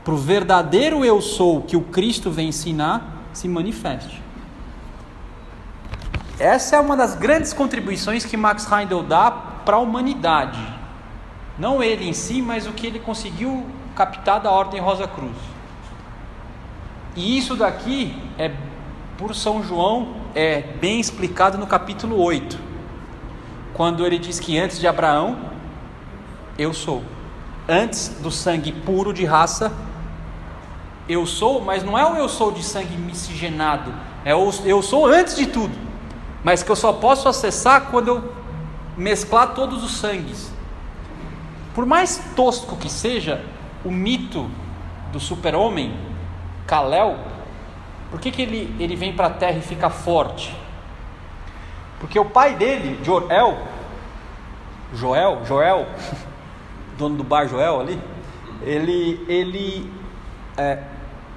para o verdadeiro eu sou que o Cristo vem ensinar se manifeste. Essa é uma das grandes contribuições que Max Heindel dá para a humanidade. Não ele em si, mas o que ele conseguiu captar da Ordem Rosa Cruz. E isso daqui por São João, é bem explicado no capítulo 8, quando ele diz que antes de Abraão, eu sou. Antes do sangue puro de raça, eu sou, mas não é o eu sou de sangue miscigenado, é o eu sou antes de tudo, mas que eu só posso acessar quando eu mesclar todos os sangues. Por mais tosco que seja o mito do super-homem, Kal-El, por que ele vem para a Terra e fica forte? Porque o pai dele, Joel, dono do bar Joel ali,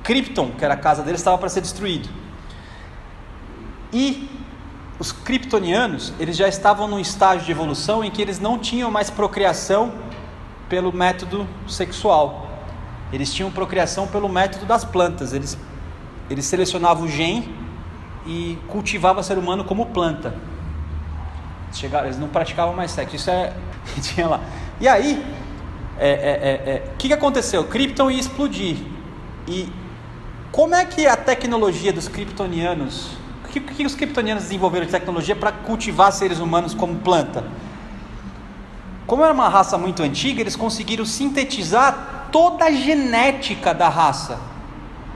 Krypton, que era a casa dele, estava para ser destruído. E os kryptonianos, eles já estavam num estágio de evolução em que eles não tinham mais procriação pelo método sexual. Eles tinham procriação pelo método das plantas. Eles selecionavam o gene e cultivavam o ser humano como planta. Eles não praticavam mais sexo. Isso tinha lá. E aí, o que aconteceu? Krypton ia explodir. E como é que a tecnologia dos kryptonianos... O que os kryptonianos desenvolveram de tecnologia para cultivar seres humanos como planta? Como era uma raça muito antiga, eles conseguiram sintetizar toda a genética da raça.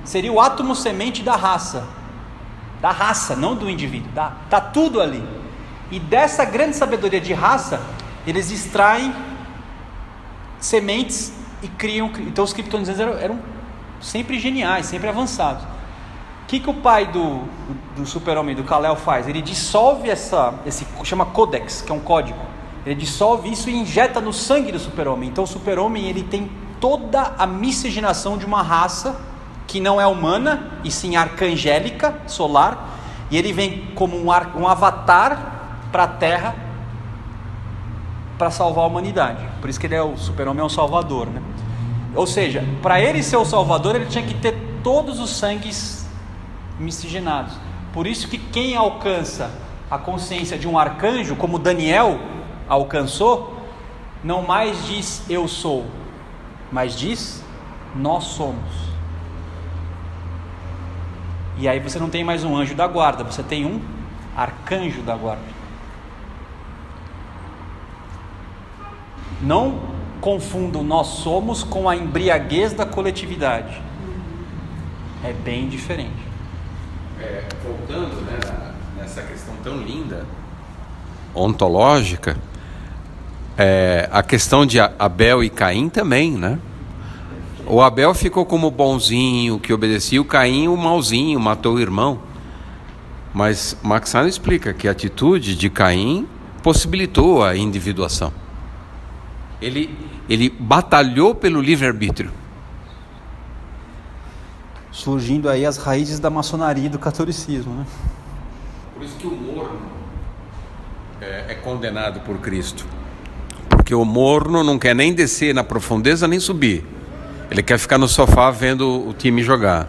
seria o átomo semente da raça, não do indivíduo, tá tudo ali. E dessa grande sabedoria de raça, eles extraem sementes e criam. Então os kryptonianos eram sempre geniais, sempre avançados. O que o pai do super-homem, do Kal-El, faz? Ele dissolve esse chama Codex, que é um código. Ele dissolve isso e injeta no sangue do super-homem. Então o super-homem, ele tem toda a miscigenação de uma raça que não é humana, e sim arcangélica, solar, e ele vem como um avatar para a Terra para salvar a humanidade. Por isso que ele o super-homem é um salvador, né? Ou seja, para ele ser o salvador, ele tinha que ter todos os sangues miscigenados. Por isso que quem alcança a consciência de um arcanjo, como Daniel alcançou, não mais diz eu sou, mas diz nós somos. E aí você não tem mais um anjo da guarda, você tem um arcanjo da guarda. Não confundam nós somos com a embriaguez da coletividade. É bem diferente. Voltando, né, nessa questão tão linda, ontológica, a questão de Abel e Caim também, né? O Abel ficou como bonzinho, que obedecia, o Caim o malzinho, matou o irmão. Mas Max Heine explica que a atitude de Caim possibilitou a individuação. Ele batalhou pelo livre-arbítrio. Surgindo aí as raízes da maçonaria e do catolicismo, né? Por isso que o morno é condenado por Cristo. Porque o morno não quer nem descer na profundeza nem subir. Ele quer ficar no sofá vendo o time jogar.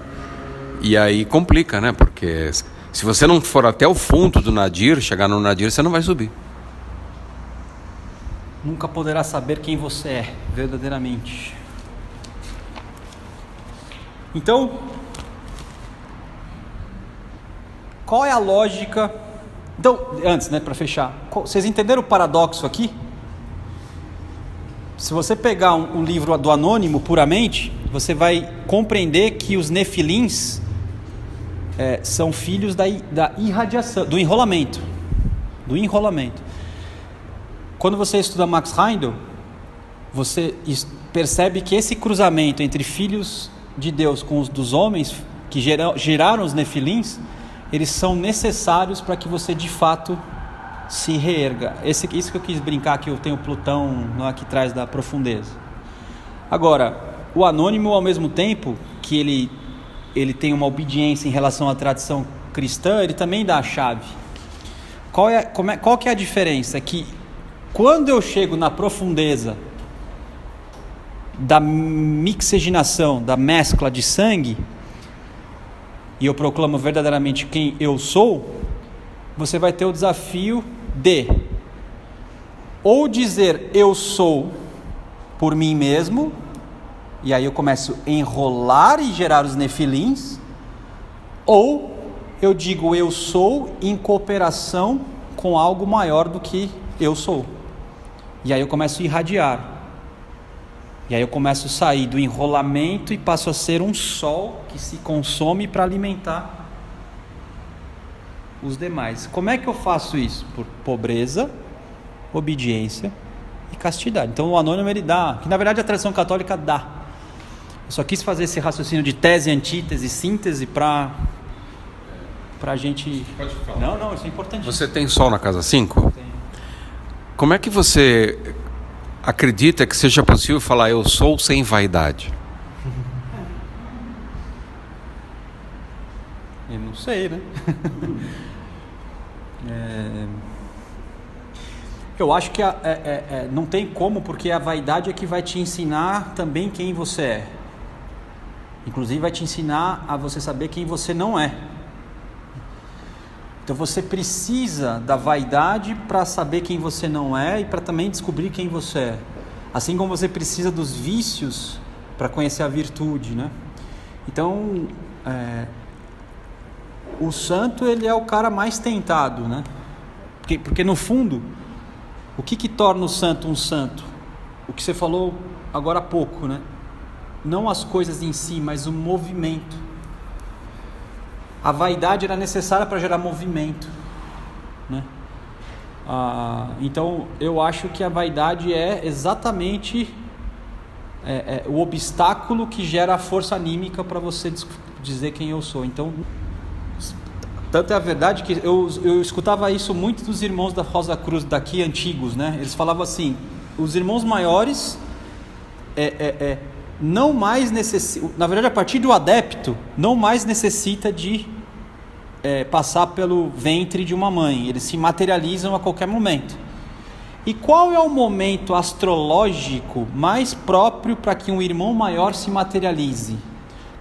E aí complica, né? Porque se você não for até o fundo do nadir, chegar no nadir, você não vai subir. Nunca poderá saber quem você é, verdadeiramente. Então, qual é a lógica? Então, antes, né, para fechar, vocês entenderam o paradoxo aqui? Se você pegar um livro do Anônimo puramente, você vai compreender que os nefilins são filhos da irradiação, do enrolamento. Quando você estuda Max Heindel, você percebe que esse cruzamento entre filhos de Deus com os dos homens, que geraram os nefilins, eles são necessários para que você de fato se reerga. Isso que eu quis brincar, que eu tenho Plutão aqui atrás da profundeza. Agora, o Anônimo, ao mesmo tempo que ele tem uma obediência em relação à tradição cristã, ele também dá a chave. Qual que é a diferença? É que quando eu chego na profundeza da mixigenação, da mescla de sangue, e eu proclamo verdadeiramente quem eu sou, você vai ter o desafio de ou dizer eu sou por mim mesmo, e aí eu começo a enrolar e gerar os nefilins, ou eu digo eu sou em cooperação com algo maior do que eu sou, e aí eu começo a irradiar, e aí eu começo a sair do enrolamento e passo a ser um sol que se consome para alimentar os demais. Como é que eu faço isso? Por pobreza, obediência e castidade. Então o Anônimo ele dá, que na verdade a tradição católica dá. Eu só quis fazer esse raciocínio de tese, antítese, síntese para a gente... Pode falar. Não, isso é importante. Você tem sol na casa 5? Tenho. Como é que você acredita que seja possível falar eu sou sem vaidade? Eu não sei, né? Eu acho que não tem como, porque a vaidade é que vai te ensinar também quem você é. Inclusive vai te ensinar a você saber quem você não é. Então você precisa da vaidade para saber quem você não é e para também descobrir quem você é. Assim como você precisa dos vícios para conhecer a virtude, né? Então, o santo ele é o cara mais tentado, né? Porque no fundo, o que torna o santo um santo? O que você falou agora há pouco, né? Não as coisas em si, mas o movimento. a vaidade era necessária para gerar movimento, né? Então eu acho que a vaidade é exatamente o obstáculo que gera a força anímica para você dizer quem eu sou. Então, tanto é a verdade que eu escutava isso muito dos irmãos da Rosa Cruz daqui, antigos, né? Eles falavam assim, os irmãos maiores não mais necessitam, na verdade a partir do adepto, não mais necessita de passar pelo ventre de uma mãe, eles se materializam a qualquer momento. E qual é o momento astrológico mais próprio para que um irmão maior se materialize?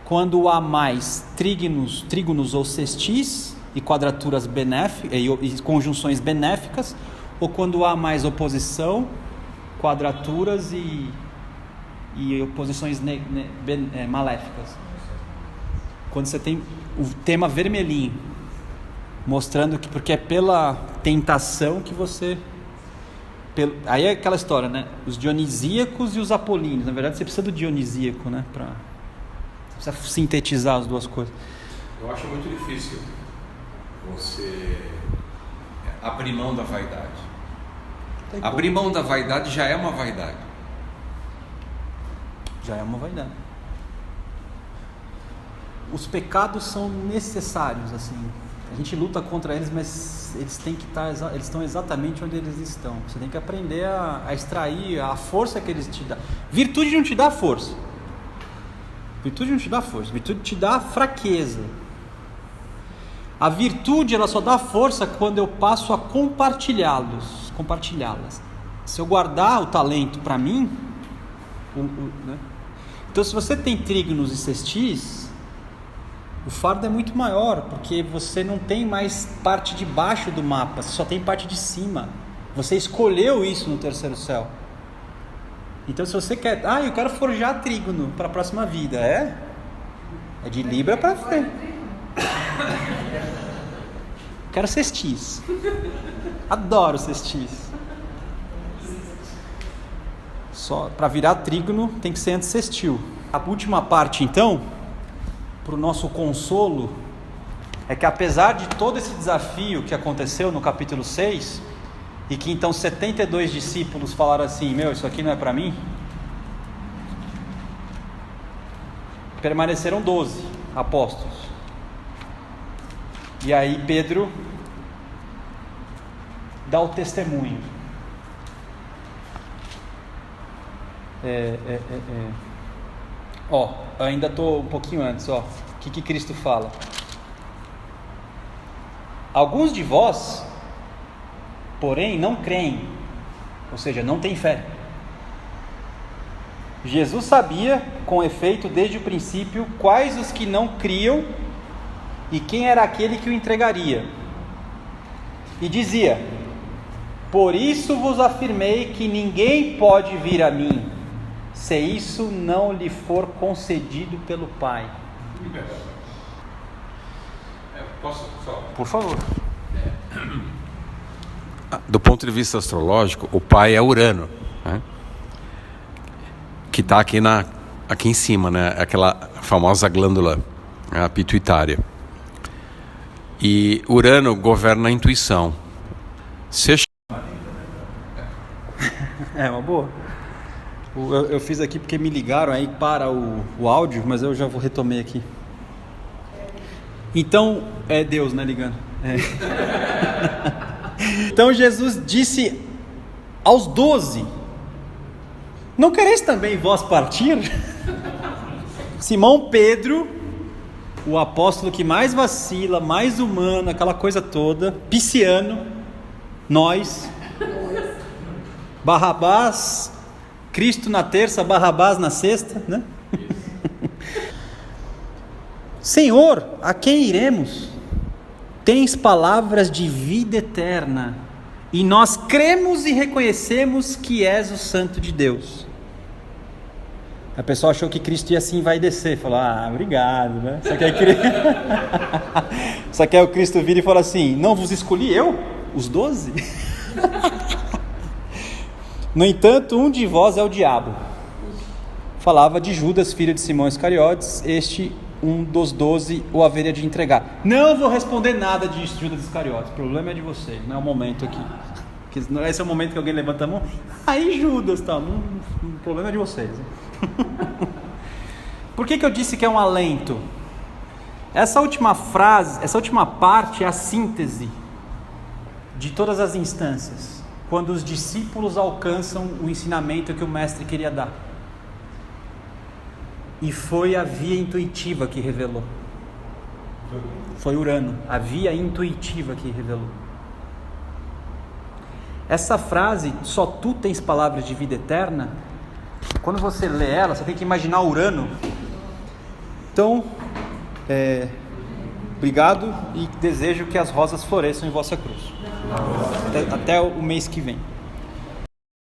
Quando há mais trígonos ou sextis e quadraturas benéficas e conjunções benéficas, ou quando há mais oposição, quadraturas e oposições maléficas? Quando você tem o tema vermelhinho, mostrando que porque é pela tentação que você... Aí é aquela história, né? Os dionisíacos e os apolíneos. Na verdade, você precisa do dionisíaco, né? Você precisa sintetizar as duas coisas. Eu acho muito difícil você abrir mão da vaidade. Abrir mão da vaidade já é uma vaidade. Já é uma vaidade. Os pecados são necessários, assim. A gente luta contra eles, mas eles têm que estar, eles estão exatamente onde eles estão. Você tem que aprender a extrair a força que eles te dão. Virtude não te dá força. Virtude não te dá força. Virtude te dá fraqueza. A virtude, ela só dá força quando eu passo a compartilhá-las. Se eu guardar o talento para mim, né? Então, se você tem trígonos e sextis, o fardo é muito maior, porque você não tem mais parte de baixo do mapa, você só tem parte de cima. Você escolheu isso no terceiro céu. Então, se você quer... eu quero forjar trígono para a próxima vida. É de Libra para frente. Quero sextis. Adoro sextis. Só para virar trígono tem que ser antissextil. A última parte, então, para o nosso consolo, é que apesar de todo esse desafio que aconteceu no capítulo 6, e que então 72 discípulos falaram assim, isso aqui não é para mim, permaneceram 12 apóstolos. E aí Pedro dá o testemunho. Ainda estou um pouquinho antes. O que Cristo fala? Alguns de vós, porém, não creem, ou seja, não têm fé. Jesus sabia, com efeito, desde o princípio, quais os que não criam e quem era aquele que o entregaria. E dizia: por isso vos afirmei que ninguém pode vir a mim, se isso não lhe for concedido pelo Pai. Posso só? Por favor. Do ponto de vista astrológico, o Pai é Urano, né? Que está aqui em cima, né? Aquela famosa glândula, a pituitária. E Urano governa a intuição. É uma boa. Eu fiz aqui porque me ligaram aí para o áudio, mas eu já retomei aqui. Então, é Deus, né, ligando? Então Jesus disse aos 12: não quereis também vós partir? Simão Pedro, o apóstolo que mais vacila, mais humano, aquela coisa toda, pisciano, nós, Barrabás, Cristo na terça, Barrabás na sexta, né? Senhor, a quem iremos? Tens palavras de vida eterna, e nós cremos e reconhecemos que és o Santo de Deus. A pessoa achou que Cristo ia assim, vai descer, falou: obrigado, né? Só que aí o Cristo vira e fala assim: não vos escolhi eu, os 12? No entanto, um de vós é o diabo. Falava de Judas, filho de Simão Iscariotes, este um dos 12 o haveria de entregar. Não vou responder nada de Judas Iscariotes, o problema é de vocês, não é o momento aqui. Esse é o momento que alguém levanta a mão, aí Judas, tá, o problema é de vocês. Por que eu disse que é um alento? Essa última frase, essa última parte é a síntese de todas as instâncias, quando os discípulos alcançam o ensinamento que o mestre queria dar. E foi a via intuitiva que revelou. Foi Urano, a via intuitiva que revelou. Essa frase, só tu tens palavras de vida eterna, quando você lê ela, você tem que imaginar Urano. Então, obrigado e desejo que as rosas floresçam em vossa cruz. Até o mês que vem.